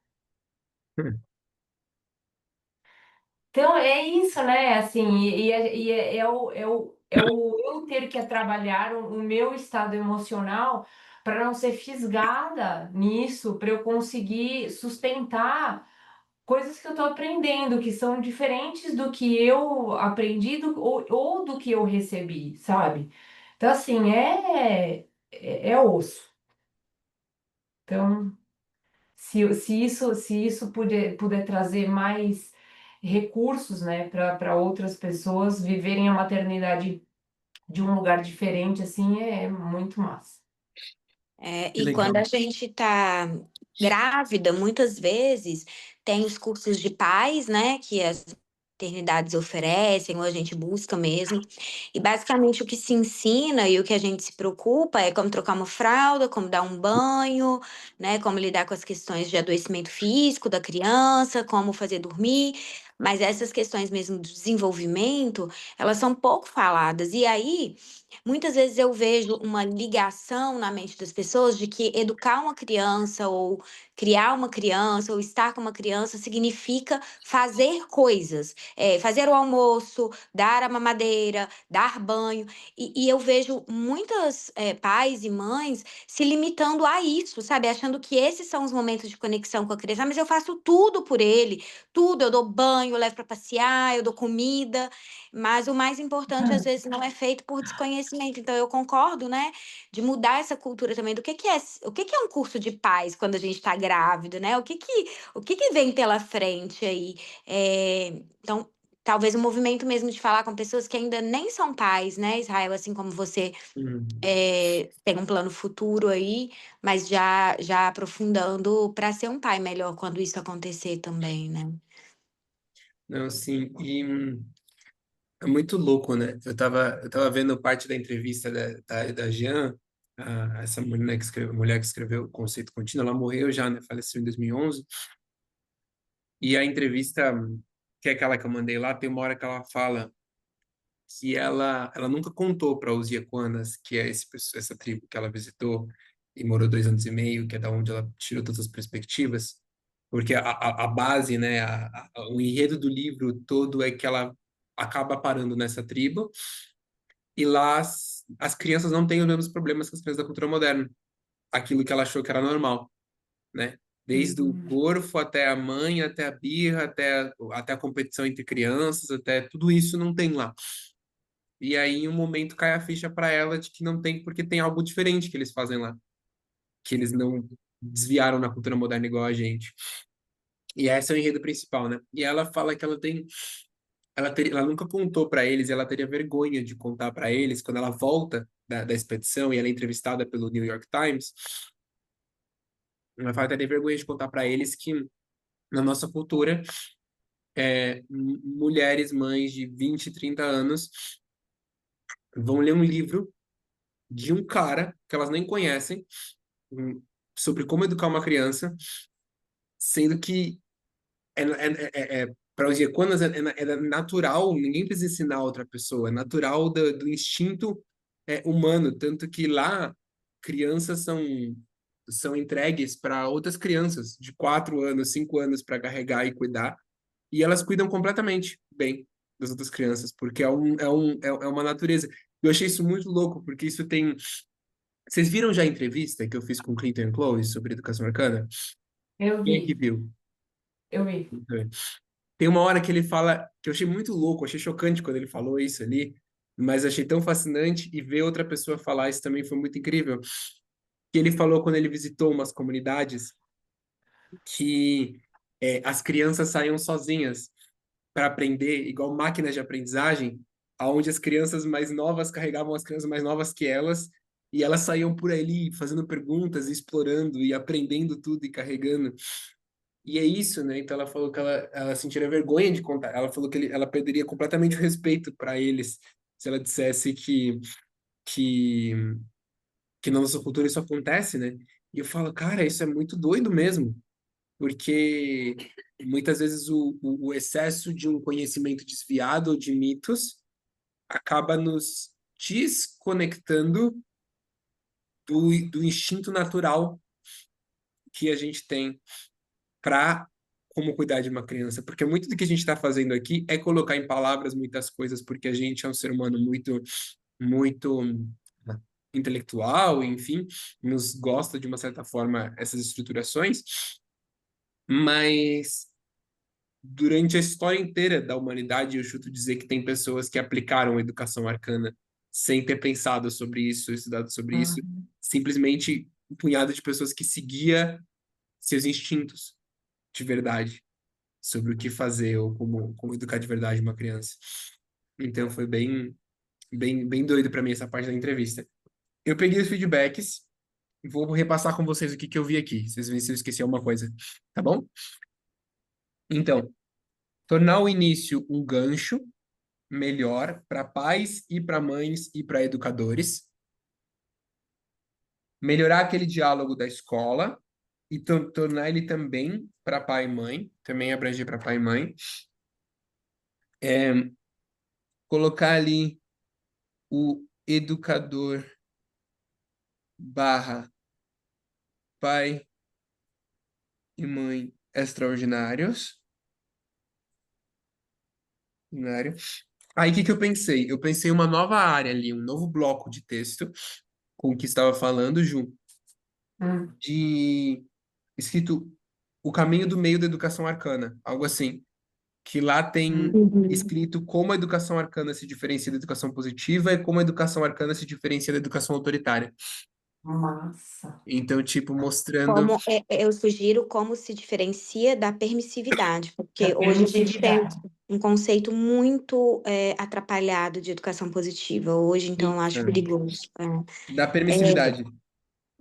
Então é isso, né? Assim, é o eu ter que trabalhar o meu estado emocional para não ser fisgada nisso, para eu conseguir sustentar coisas que eu estou aprendendo, que são diferentes do que eu aprendi ou do que eu recebi, sabe? Então, assim, é osso. Então. Se isso puder trazer mais recursos, né, para outras pessoas viverem a maternidade de um lugar diferente, assim, é muito massa. Que E quando a legal. gente está grávida, muitas vezes tem os cursos de pais, né, que as maternidades oferecem, ou a gente busca mesmo. E basicamente o que se ensina e o que a gente se preocupa é como trocar uma fralda, como dar um banho, né, como lidar com as questões de adoecimento físico da criança, como fazer dormir. Mas essas questões mesmo do desenvolvimento, elas são pouco faladas. E aí muitas vezes eu vejo uma ligação na mente das pessoas de que educar uma criança, ou criar uma criança, ou estar com uma criança significa fazer coisas, fazer o almoço, dar a mamadeira, dar banho. E eu vejo muitas pais e mães se limitando a isso, sabe? Achando que esses são os momentos de conexão com a criança. Ah, mas eu faço tudo por ele, tudo. Eu dou banho, eu levo para passear, eu dou comida. Mas o mais importante, às vezes, não é feito por desconhecimento. Então, eu concordo, né, de mudar essa cultura também do que é, o que é um curso de paz quando a gente está grávida, né? O que que vem pela frente aí? Então, talvez o movimento mesmo de falar com pessoas que ainda nem são pais, né, Israel, assim como você Hum. tem um plano futuro aí, mas já aprofundando para ser um pai melhor quando isso acontecer também, né? Não, sim, e é muito louco, né? Eu tava vendo parte da entrevista da Jean, essa mulher que escreveu o Conceito Contínuo. Ela morreu já, né? Faleceu em 2011. E a entrevista, que é aquela que eu mandei lá, tem uma hora que ela fala que ela nunca contou para os Yaquanas, que é essa tribo que ela visitou e morou 2 anos e meio, que é da onde ela tirou todas as perspectivas, porque a base, né, o enredo do livro todo é que ela acaba parando nessa tribo e lá as crianças não têm os mesmos problemas que as crianças da cultura moderna, aquilo que ela achou que era normal, né? Desde o Uhum. gorfo até a mãe, até a birra, até a competição entre crianças, até tudo isso não tem lá. E aí, em um momento, cai a ficha para ela de que não tem, porque tem algo diferente que eles fazem lá, que eles não desviaram na cultura moderna igual a gente. E esse é o enredo principal, né? E ela fala que ela nunca contou para eles, e ela teria vergonha de contar para eles quando ela volta da expedição e ela é entrevistada pelo New York Times. Ela fala que teria vergonha de contar para eles que na nossa cultura, mulheres, mães de 20, 30 anos vão ler um livro de um cara que elas nem conhecem, sobre como educar uma criança, sendo que para os iaconas é natural, ninguém precisa ensinar outra pessoa, é natural do instinto humano, tanto que lá crianças são entregues para outras crianças de 4 anos, 5 anos para carregar e cuidar, e elas cuidam completamente bem. das outras crianças, porque é uma natureza. Eu achei isso muito louco, porque isso tem. Vocês viram já a entrevista que eu fiz com o Clinton e Chloe sobre educação arcana? Eu Quem é que vi, viu? eu vi. Tem uma hora que ele fala, que eu achei muito louco, achei chocante quando ele falou isso ali, mas achei tão fascinante, e ver outra pessoa falar isso também foi muito incrível. Que ele falou quando ele visitou umas comunidades que as crianças saíam sozinhas para aprender, igual máquinas de aprendizagem, aonde as crianças mais novas carregavam as crianças mais novas que elas, e elas saíam por ali fazendo perguntas, e explorando e aprendendo tudo e carregando. E é isso, né? Então ela falou que ela sentiria vergonha de contar. Ela falou que ela perderia completamente o respeito para eles se ela dissesse que, que na nossa cultura isso acontece, né? E eu falo, cara, isso é muito doido mesmo, porque muitas vezes o excesso de um conhecimento desviado ou de mitos acaba nos desconectando do instinto natural que a gente tem para como cuidar de uma criança, porque muito do que a gente está fazendo aqui é colocar em palavras muitas coisas, porque a gente é um ser humano muito intelectual, enfim, nos gosta de uma certa forma essas estruturações, mas durante a história inteira da humanidade, eu chuto dizer que tem pessoas que aplicaram a educação arcana sem ter pensado sobre isso, estudado sobre isso, Uhum. simplesmente um punhado de pessoas que seguia seus instintos de verdade sobre o que fazer ou como educar de verdade uma criança. Então foi bem doido para mim essa parte da entrevista. Eu peguei os feedbacks, vou repassar com vocês o que eu vi aqui. Vocês veem se eu esqueci alguma coisa, tá bom? Então, tornar o início um gancho melhor para pais e para mães e para educadores. Melhorar aquele diálogo da escola e tornar ele também para pai e mãe, também abranger para pai e mãe. Colocar ali o educador barra pai e mãe extraordinários. Extraordinário. Aí o que eu pensei? Eu pensei uma nova área ali, um novo bloco de texto com o que estava falando, Ju, Hum. de escrito O Caminho do Meio da Educação Arcana, algo assim, que lá tem Uhum. escrito como a educação arcana se diferencia da educação positiva e como a educação arcana se diferencia da educação autoritária. Massa. Então, tipo, mostrando. Como eu sugiro como se diferencia da permissividade, Da porque hoje a gente tem permissividade. um conceito muito atrapalhado de educação positiva. Hoje, então, eu acho Então, perigoso. da É, permissividade.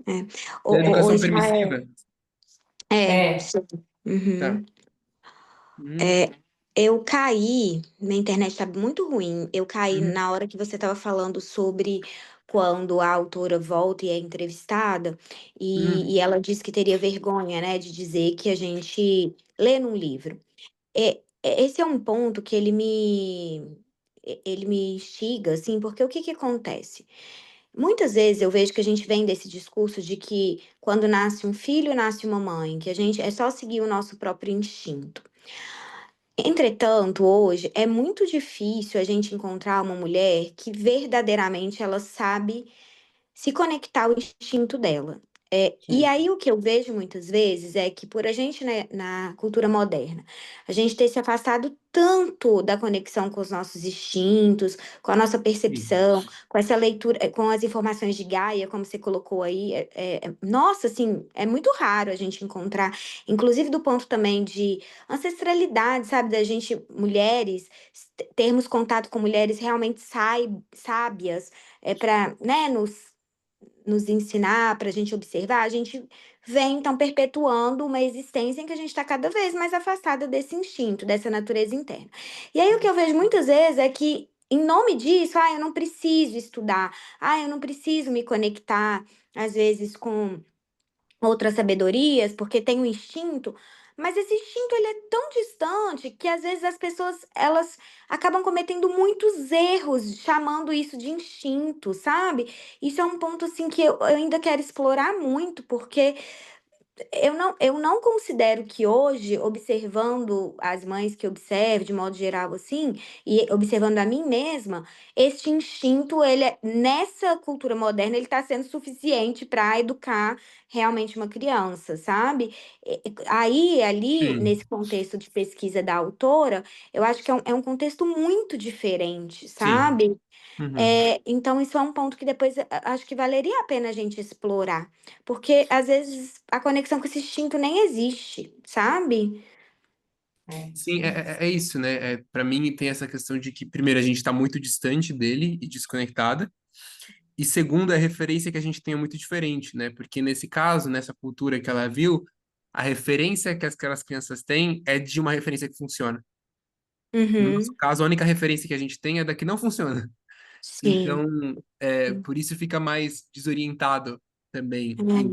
é. Da O educação Israel, permissiva. É. sim. Tá. Uhum. Hum, É, eu caí, minha internet está muito ruim. Eu caí uhum, na hora que você estava falando sobre quando a autora volta e é entrevistada, hum, e ela disse que teria vergonha, né, de dizer que a gente lê num livro. Esse é um ponto que ele me instiga, assim, porque o que que acontece? Muitas vezes eu vejo que a gente vem desse discurso de que quando nasce um filho, nasce uma mãe, que a gente é só seguir o nosso próprio instinto. Entretanto, hoje é muito difícil a gente encontrar uma mulher que verdadeiramente ela sabe se conectar ao instinto dela. E sim, aí o que eu vejo muitas vezes é que por a gente, né, na cultura moderna, a gente ter se afastado tanto da conexão com os nossos instintos, com a nossa sim, percepção, com essa leitura, com as informações de Gaia, como você colocou aí, nossa, assim, é muito raro a gente encontrar, inclusive do ponto também de ancestralidade, sabe, da gente, mulheres, termos contato com mulheres realmente sábias, para, né, nos ensinar, para a gente observar, a gente vem então perpetuando uma existência em que a gente está cada vez mais afastada desse instinto, dessa natureza interna. E aí o que eu vejo muitas vezes é que, em nome disso, eu não preciso estudar, eu não preciso me conectar, às vezes, com outras sabedorias, porque tem um instinto, mas esse instinto ele é tão distante que às vezes as pessoas elas acabam cometendo muitos erros chamando isso de instinto, sabe? Isso é um ponto assim que eu ainda quero explorar muito, porque eu não considero que hoje, observando as mães que observo, de modo geral, assim, e observando a mim mesma, este instinto, nessa cultura moderna, ele está sendo suficiente para educar realmente uma criança, sabe? Aí, ali, Sim, nesse contexto de pesquisa da autora, eu acho que é um contexto muito diferente, sim. sabe? Uhum. Então, isso é um ponto que depois acho que valeria a pena a gente explorar, porque às vezes a conexão com esse instinto nem existe, sabe? É. Sim, é isso, né? Para mim tem essa questão de que, primeiro, a gente está muito distante dele e desconectada, e segundo, a referência que a gente tem é muito diferente, né? Porque nesse caso, nessa cultura que ela viu, a referência que aquelas crianças têm é de uma referência que funciona. No nosso Uhum, caso, a única referência que a gente tem é da que não funciona. sim. Então, por isso fica mais desorientado também em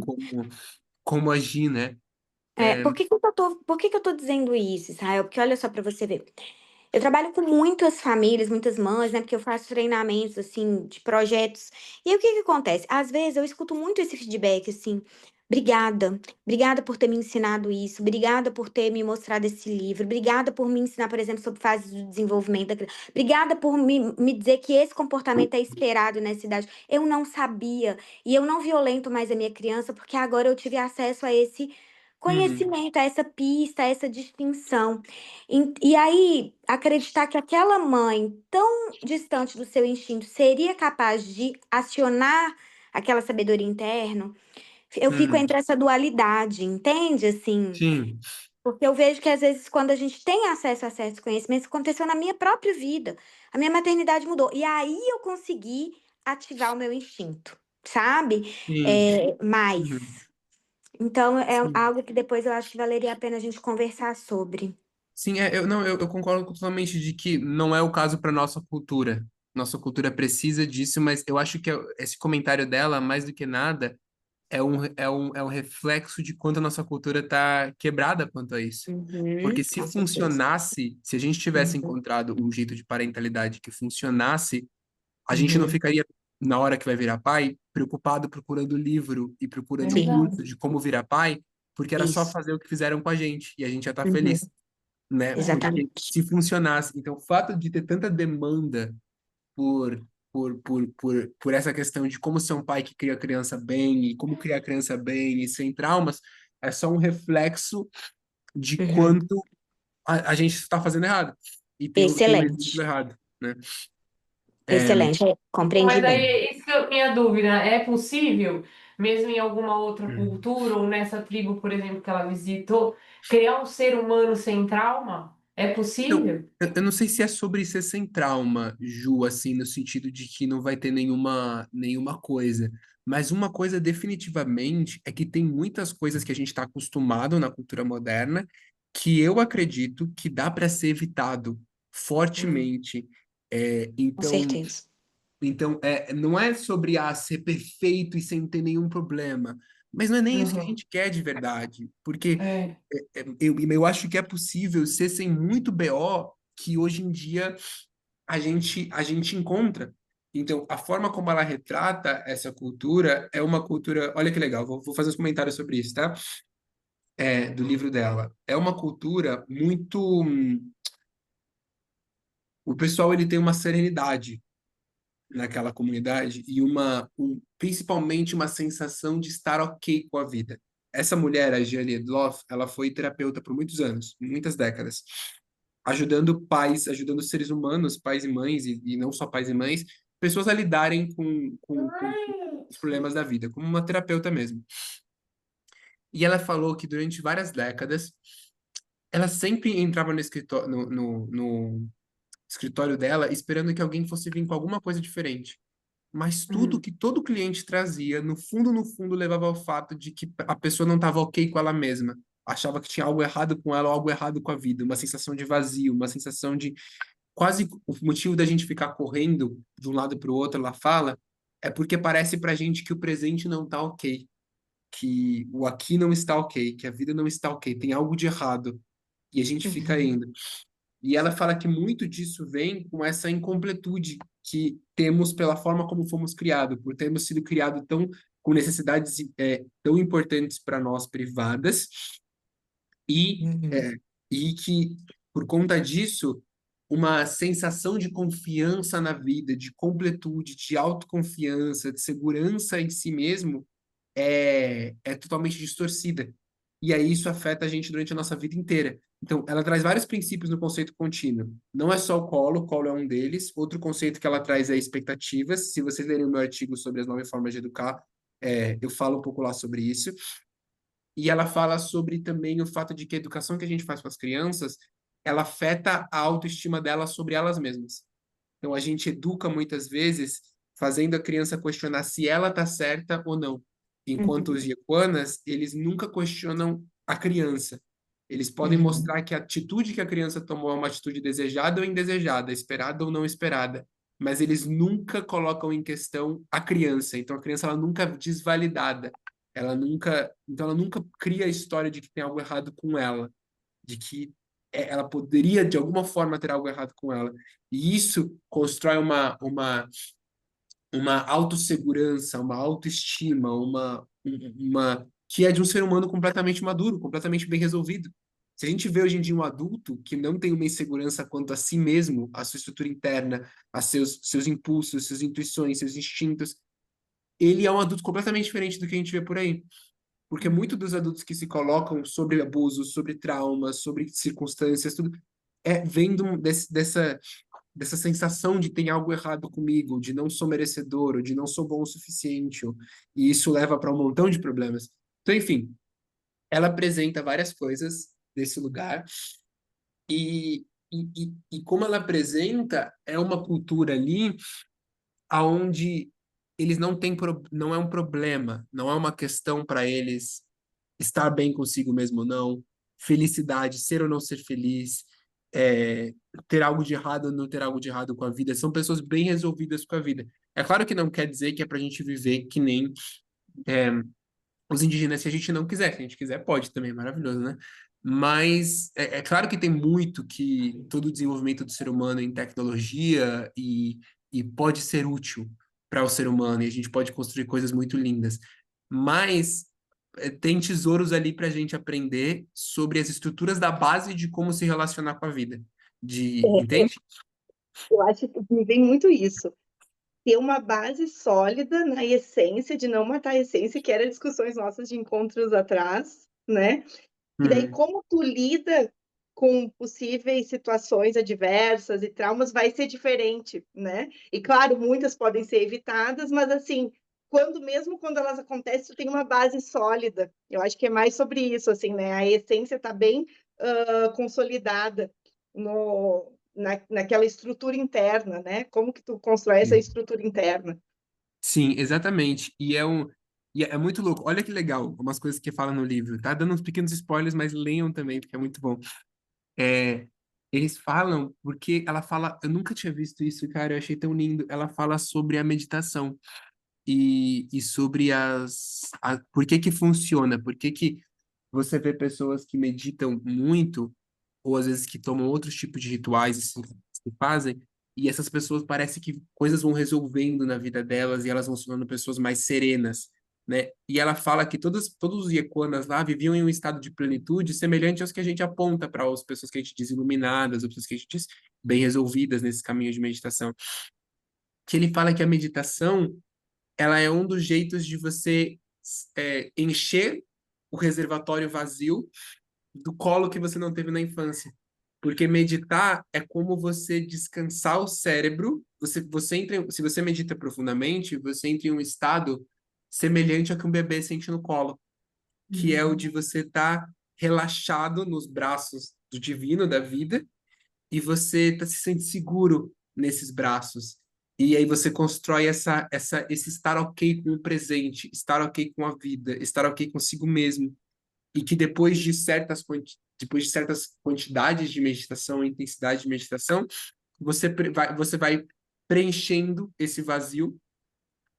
como agir, né? Por que que eu tô dizendo isso, Israel? Porque olha só para você ver. Eu trabalho com muitas famílias, muitas mães, né? Porque eu faço treinamentos, assim, de projetos. E aí, o que que acontece? Às vezes eu escuto muito esse feedback, assim. Obrigada por ter me ensinado isso, obrigada por ter me mostrado esse livro, obrigada por me ensinar, por exemplo, sobre fases do desenvolvimento da criança, obrigada por me dizer que esse comportamento é esperado nessa idade. Eu não sabia, e eu não violento mais a minha criança, porque agora eu tive acesso a esse Uhum, conhecimento, a essa pista, a essa distinção. E aí, acreditar que aquela mãe tão distante do seu instinto seria capaz de acionar aquela sabedoria interna, eu fico uhum. entre essa dualidade, entende? Assim, Sim, porque eu vejo que às vezes quando a gente tem acesso a certos conhecimentos, isso aconteceu na minha própria vida. A minha maternidade mudou. E aí eu consegui ativar o meu instinto, sabe? sim. Uhum, Mais. Então, é sim. algo que depois eu acho que valeria a pena a gente conversar sobre. Sim, não, eu concordo totalmente de que não é o caso para nossa cultura. Nossa cultura precisa disso, mas eu acho que esse comentário dela, mais do que nada, é um reflexo de quanto a nossa cultura está quebrada quanto a isso. Porque Uhum, se com certeza. funcionasse, se a gente tivesse Uhum, encontrado um jeito de parentalidade que funcionasse, a gente não uhum. ficaria, na hora que vai virar pai, preocupado procurando livro e procurando Sim, curso de Verdade. como virar pai, porque era só isso. fazer o que fizeram com a gente e a gente já tá Uhum, feliz, né? É. Porque exatamente. se funcionasse, então o fato de ter tanta demanda por, por essa questão de como ser um pai que cria a criança bem e como criar a criança bem e sem traumas, é só um reflexo de Uhum. quanto a gente está fazendo errado e tem um exemplo Excelente. errado, né? É, Excelente. Compreendi Mas bem. aí, isso que é a minha dúvida, é possível, mesmo em alguma outra cultura, ou nessa tribo, por exemplo, que ela visitou, criar um ser humano sem trauma? É Então, possível? eu não sei se é sobre ser sem trauma, Ju, assim, no sentido de que não vai ter nenhuma coisa. Mas uma coisa definitivamente é que tem muitas coisas que a gente está acostumado na cultura moderna que eu acredito que dá para ser evitado Hum, fortemente. É, Com então, certeza. então, não é sobre ser perfeito e sem ter nenhum problema, mas não é nem isso que a uhum, gente quer de verdade, porque é, eu acho que é possível ser sem muito BO que hoje em dia a gente encontra. Então, a forma como ela retrata essa cultura é uma cultura. Olha que legal, vou fazer uns comentários sobre isso, tá? Do livro dela. É uma cultura muito. O pessoal ele tem uma serenidade naquela comunidade e principalmente uma sensação de estar ok com a vida. Essa mulher, a Jeanne Edloff, ela foi terapeuta por muitos anos, muitas décadas, ajudando pais, ajudando seres humanos, pais e mães, e não só pais e mães, pessoas a lidarem com os problemas da vida, como uma terapeuta mesmo. E ela falou que durante várias décadas, ela sempre entrava no escritório, no escritório dela esperando que alguém fosse vir com alguma coisa diferente. Mas tudo hum, que todo cliente trazia, no fundo, levava ao fato de que a pessoa não estava ok com ela mesma. Achava que tinha algo errado com ela ou algo errado com a vida. Uma sensação de vazio, uma sensação de quase o motivo da gente ficar correndo de um lado para o outro, ela fala, é porque parece pra gente que o presente não tá ok, que o aqui não está ok, que a vida não está ok, tem algo de errado. E a gente fica Uhum, indo. E ela fala que muito disso vem com essa incompletude que temos pela forma como fomos criados, por termos sido criados tão com necessidades tão importantes para nós privadas, e, Uhum. e que, por conta disso, uma sensação de confiança na vida, de completude, de autoconfiança, de segurança em si mesmo é totalmente distorcida. E aí isso afeta a gente durante a nossa vida inteira. Então, ela traz vários princípios no conceito contínuo. Não é só o colo é um deles. Outro conceito que ela traz é expectativas. Se vocês lerem o meu artigo sobre as 9 formas de educar, eu falo um pouco lá sobre isso. E ela fala sobre também o fato de que a educação que a gente faz com as crianças, ela afeta a autoestima delas sobre elas mesmas. Então, a gente educa muitas vezes fazendo a criança questionar se ela está certa ou não. Enquanto Uhum. os Yequanas, eles nunca questionam a criança. Eles podem Uhum. mostrar que a atitude que a criança tomou é uma atitude desejada ou indesejada, esperada ou não esperada. Mas eles nunca colocam em questão a criança. Então, a criança ela nunca é desvalidada. Ela nunca cria a história de que tem algo errado com ela, de que ela poderia, de alguma forma, ter algo errado com ela. E isso constrói uma autossegurança, uma autoestima, que é de um ser humano completamente maduro, completamente bem resolvido. Se a gente vê hoje em dia um adulto que não tem uma insegurança quanto a si mesmo, a sua estrutura interna, a seus impulsos, suas intuições, seus instintos, ele é um adulto completamente diferente do que a gente vê por aí. Porque muitos dos adultos que se colocam sobre abusos, sobre traumas, sobre circunstâncias, tudo, vem dessa sensação de tem algo errado comigo, de não sou merecedor, ou de não sou bom o suficiente, e isso leva para um montão de problemas. Então, enfim, ela apresenta várias coisas desse lugar, e como ela apresenta, é uma cultura ali aonde eles não têm, não é um problema, não é uma questão para eles estar bem consigo mesmo ou não, felicidade, ser ou não ser feliz, é, ter algo de errado ou não ter algo de errado com a vida. São pessoas bem resolvidas com a vida. É claro que não quer dizer que é para a gente viver que nem é, os indígenas, se a gente não quiser. Se a gente quiser, pode também, é maravilhoso, né? Mas é claro que tem muito que todo o desenvolvimento do ser humano em tecnologia e pode ser útil para o ser humano, e a gente pode construir coisas muito lindas. Mas tem tesouros ali para a gente aprender sobre as estruturas da base de como se relacionar com a vida. É, Entende? eu acho que me vem muito isso. Ter uma base sólida na essência, de não matar a essência, que era discussões nossas de encontros atrás, né? E daí, Uhum. como tu lida com possíveis situações adversas e traumas vai ser diferente, né? E claro, muitas podem ser evitadas, mas assim, mesmo quando elas acontecem, tu tem uma base sólida. Eu acho que é mais sobre isso, assim, né? A essência está bem consolidada naquela estrutura interna, né? Como que tu constrói essa Sim. estrutura interna? Sim, exatamente. E é muito louco. Olha que legal, umas coisas que fala no livro. Tá dando uns pequenos spoilers, mas leiam também, porque é muito bom. É, eles falam, porque ela fala, eu nunca tinha visto isso, cara, eu achei tão lindo. Ela fala sobre a meditação e sobre por que que funciona, por que que você vê pessoas que meditam muito, ou às vezes que tomam outros tipos de rituais e se fazem, e essas pessoas parece que coisas vão resolvendo na vida delas e elas vão se tornando pessoas mais serenas, né? E ela fala que todos os Yequanas lá viviam em um estado de plenitude semelhante aos que a gente aponta para as pessoas que a gente diz iluminadas, ou pessoas que a gente diz bem resolvidas nesse caminho de meditação. Que ele fala que a meditação ela é um dos jeitos de você encher o reservatório vazio do colo que você não teve na infância. Porque meditar é como você descansar o cérebro. Você entra, se você medita profundamente, você entra em um estado semelhante ao que um bebê sente no colo, que é o de você estar relaxado nos braços do divino, da vida, e você se sente seguro nesses braços. E aí você constrói esse estar ok com o presente, estar ok com a vida, estar ok consigo mesmo. E que depois de certas quantidades de meditação, intensidade de meditação, você vai preenchendo esse vazio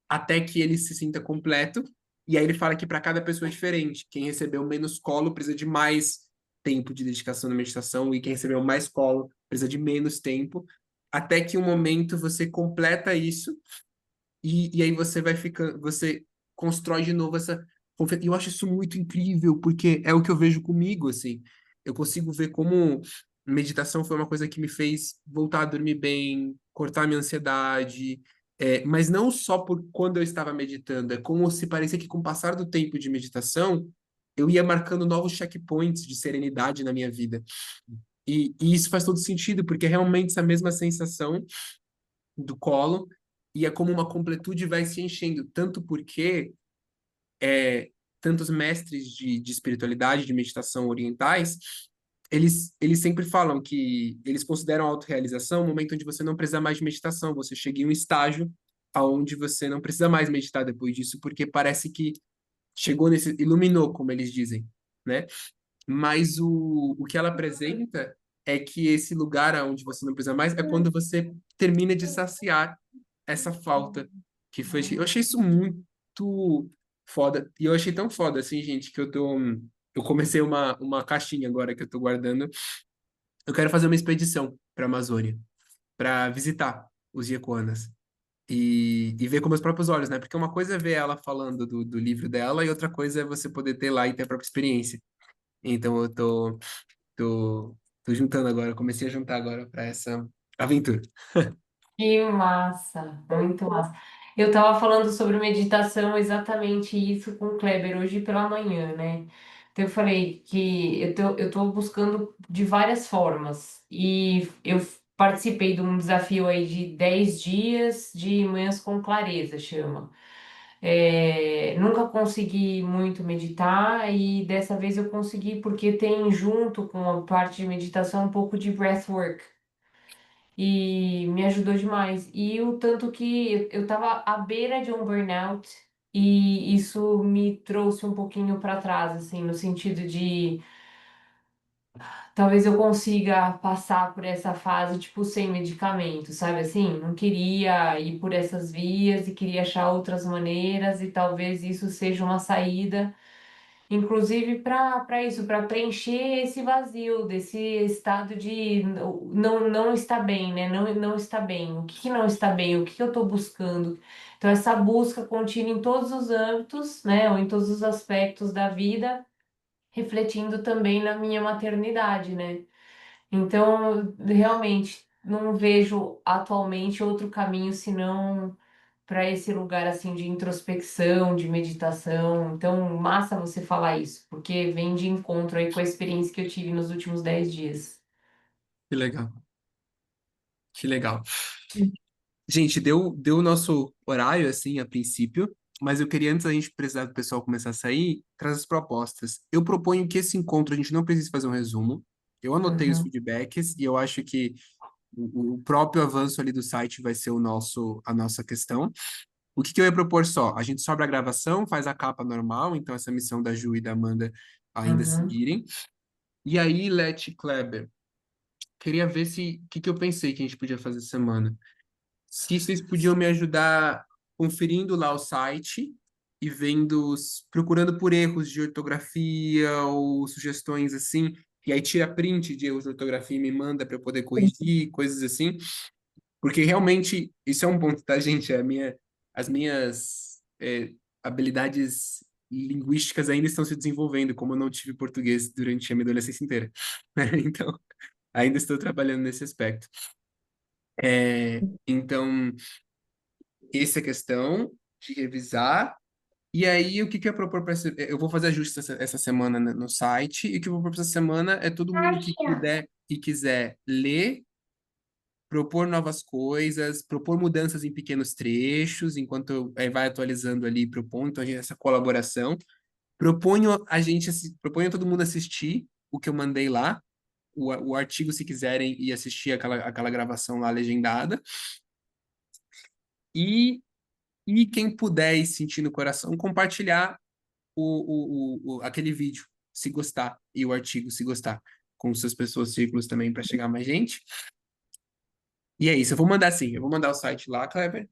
até que ele se sinta completo. E aí ele fala que para cada pessoa é diferente. Quem recebeu menos colo precisa de mais tempo de dedicação na meditação, e quem recebeu mais colo precisa de menos tempo, até que um momento você completa isso, e aí você vai ficando, você constrói de novo essa confiança. E eu acho isso muito incrível, porque é o que eu vejo comigo, assim. Eu consigo ver como meditação foi uma coisa que me fez voltar a dormir bem, cortar minha ansiedade, mas não só por quando eu estava meditando, é como se parecia que com o passar do tempo de meditação, eu ia marcando novos checkpoints de serenidade na minha vida. E isso faz todo sentido, porque é realmente essa mesma sensação do colo, e é como uma completude vai se enchendo, tanto porque tantos mestres de espiritualidade, de meditação orientais, eles sempre falam que eles consideram a autorrealização o momento onde você não precisa mais de meditação, você chega em um estágio aonde você não precisa mais meditar depois disso, porque parece que chegou nesse, iluminou, como eles dizem, né? Mas o que ela apresenta é que esse lugar onde você não precisa mais é quando você termina de saciar essa falta que foi. Eu achei isso muito foda. E eu achei tão foda, assim, gente, que eu comecei uma caixinha agora que eu tô guardando. Eu quero fazer uma expedição para a Amazônia, para visitar os Yacuanas. E ver com meus próprios olhos, né? Porque uma coisa é ver ela falando do livro dela e outra coisa é você poder ter lá e ter a própria experiência. Então eu tô, tô juntando agora, comecei a juntar agora para essa aventura. Que massa, muito massa. Eu estava falando sobre meditação, exatamente isso com o Kleber hoje pela manhã, né? Então eu falei que eu tô buscando de várias formas e eu participei de um desafio aí de 10 dias de manhãs com clareza, chama. Nunca consegui muito meditar e dessa vez eu consegui porque tem junto com a parte de meditação um pouco de breathwork e me ajudou demais. E o tanto que eu estava à beira de um burnout e isso me trouxe um pouquinho para trás, assim, no sentido de talvez eu consiga passar por essa fase, tipo, sem medicamento, sabe assim? Não queria ir por essas vias e queria achar outras maneiras e talvez isso seja uma saída. Inclusive para isso, para preencher esse vazio, desse estado de não está bem, né? Não está bem. O que que não está bem? O que que eu estou buscando? Então, essa busca contínua em todos os âmbitos, né? Ou em todos os aspectos da vida, refletindo também na minha maternidade, né? Então, realmente, não vejo atualmente outro caminho senão para esse lugar assim de introspecção, de meditação. Então, massa você falar isso, porque vem de encontro aí com a experiência que eu tive nos últimos 10 dias. Que legal, que legal. Gente, deu o nosso horário, assim, a princípio, mas eu queria, antes da gente precisar do pessoal começar a sair, trazer as propostas. Eu proponho que esse encontro a gente não precise fazer um resumo. Eu anotei os Uhum, feedbacks e eu acho que o próprio avanço ali do site vai ser a nossa questão. O que que eu ia propor só? A gente sobe a gravação, faz a capa normal, então essa missão da Ju e da Amanda ainda uhum. seguirem. E aí, Leti Kleber, queria ver se o que que eu pensei que a gente podia fazer essa semana. Se vocês podiam me ajudar conferindo lá o site e vendo, procurando por erros de ortografia ou sugestões assim, e aí tira print de erros de ortografia e me manda para eu poder corrigir, coisas assim, porque realmente isso é um ponto, tá, gente? As minhas habilidades linguísticas ainda estão se desenvolvendo, como eu não tive português durante a minha adolescência inteira. Então, ainda estou trabalhando nesse aspecto. Então, essa é a questão de revisar. E aí, o que que eu propor para eu vou fazer ajustes essa semana no site, e o que eu vou propor essa semana é todo mundo que puder e quiser ler, propor novas coisas, propor mudanças em pequenos trechos, enquanto vai atualizando ali, proponho, então, essa colaboração. Proponho todo mundo assistir o que eu mandei lá, o artigo, se quiserem, e assistir aquela gravação lá legendada. E E quem puder e sentir no coração, compartilhar aquele vídeo, se gostar, e o artigo, se gostar, com suas pessoas, círculos também, para chegar mais gente. E é isso, eu vou mandar sim, eu vou mandar o site lá, Kleber.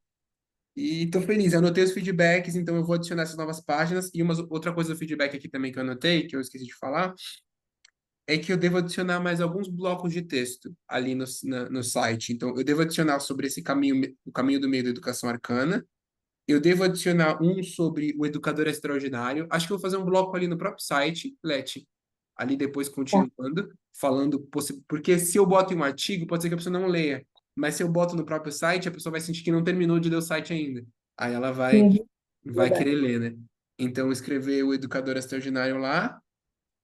E tô feliz, eu anotei os feedbacks, então eu vou adicionar essas novas páginas. E outra coisa do feedback aqui também que eu anotei, que eu esqueci de falar, é que eu devo adicionar mais alguns blocos de texto ali no site. Então, eu devo adicionar sobre esse caminho, o caminho do meio da educação arcana, Eu devo adicionar um sobre o educador extraordinário. Acho que eu vou fazer um bloco ali no próprio site, Leti, ali depois continuando, falando, porque se eu boto em um artigo, pode ser que a pessoa não leia. Mas se eu boto no próprio site, a pessoa vai sentir que não terminou de ler o site ainda. Aí ela Uhum, vai verdade. querer ler, né? Então, escrever o educador extraordinário lá.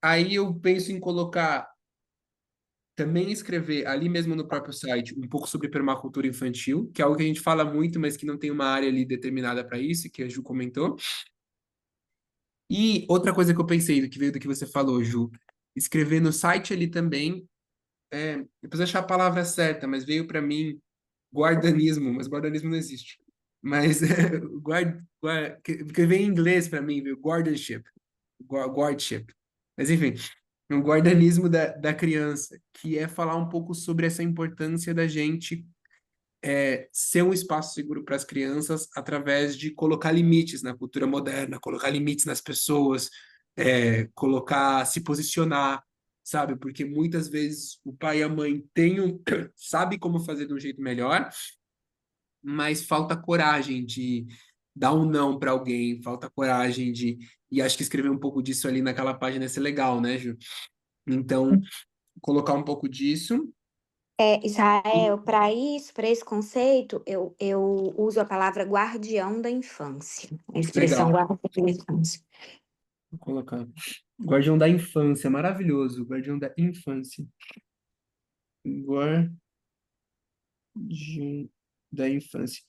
Aí eu penso em colocar, também escrever ali mesmo no próprio site um pouco sobre permacultura infantil, que é algo que a gente fala muito, mas que não tem uma área ali determinada para isso, que a Ju comentou. E outra coisa que eu pensei, que veio do que você falou, Ju, escrever no site ali também, eu preciso achar a palavra certa, mas veio para mim guardanismo, mas guardanismo não existe. Mas porque veio em inglês para mim, viu? Guardianship, guardship. Mas enfim, um guardanismo da criança, que é falar um pouco sobre essa importância da gente ser um espaço seguro para as crianças através de colocar limites na cultura moderna, colocar limites nas pessoas, colocar, se posicionar, sabe? Porque muitas vezes o pai e a mãe sabe como fazer de um jeito melhor, mas falta coragem de dar um não para alguém, falta coragem de. E acho que escrever um pouco disso ali naquela página ia ser legal, né, Ju? Então, colocar um pouco disso. Israel, para isso, para esse conceito, eu uso a palavra guardião da infância, a expressão Legal. guardião da infância. Vou colocar. Guardião da infância, maravilhoso. Guardião da infância. Guardião da infância.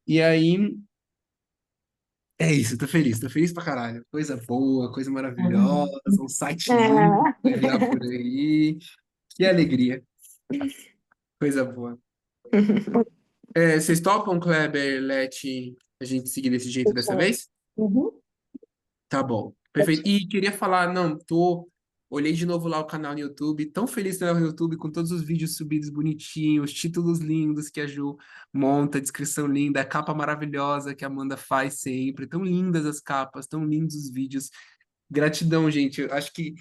E aí, é isso, tô feliz pra caralho. Coisa boa, coisa maravilhosa, Uhum. um site lindo Ah. pra enviar por aí. Que alegria, coisa boa. Vocês topam, Kleber, Leti, a gente seguir desse jeito dessa vez? Uhum. Tá bom, perfeito. E queria falar, não, olhei de novo lá o canal no YouTube, tão feliz de estar no YouTube com todos os vídeos subidos bonitinhos, títulos lindos que a Ju monta, descrição linda, a capa maravilhosa que a Amanda faz sempre, tão lindas as capas, tão lindos os vídeos. Gratidão, gente. Eu acho que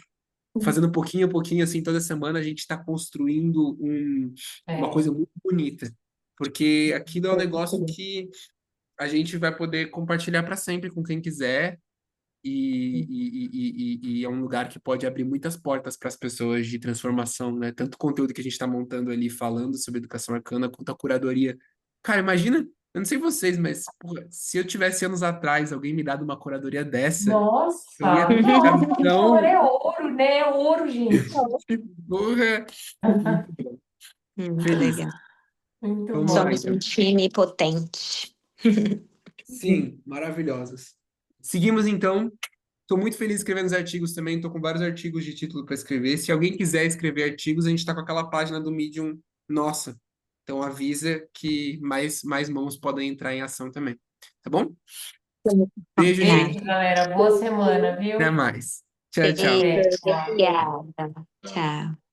fazendo pouquinho a pouquinho, assim, toda semana a gente está construindo uma É. coisa muito bonita, porque aquilo é um negócio que a gente vai poder compartilhar para sempre com quem quiser e é um lugar que pode abrir muitas portas para as pessoas de transformação, né? Tanto o conteúdo que a gente está montando ali falando sobre educação arcana, quanto a curadoria. Cara, imagina, eu não sei vocês, mas porra, se eu tivesse anos atrás alguém me dado uma curadoria dessa, eu ia Nossa, ficar nossa, o valor tão. é ouro, né? É ouro, gente. Porra, muito bom. Muito Feliz. legal. Muito Vamos lá, bom. Somos um então. time potente. Sim, maravilhosas. Seguimos, então. Estou muito feliz escrevendo os artigos também, estou com vários artigos de título para escrever. Se alguém quiser escrever artigos, a gente está com aquela página do Medium nossa. Então avisa que mais mãos podem entrar em ação também. Tá bom? Beijo, Combinado. gente. Beijo, galera. Boa semana, Até viu? mais. Tchau, tchau. Beijo, Até, tchau. obrigada. Tchau.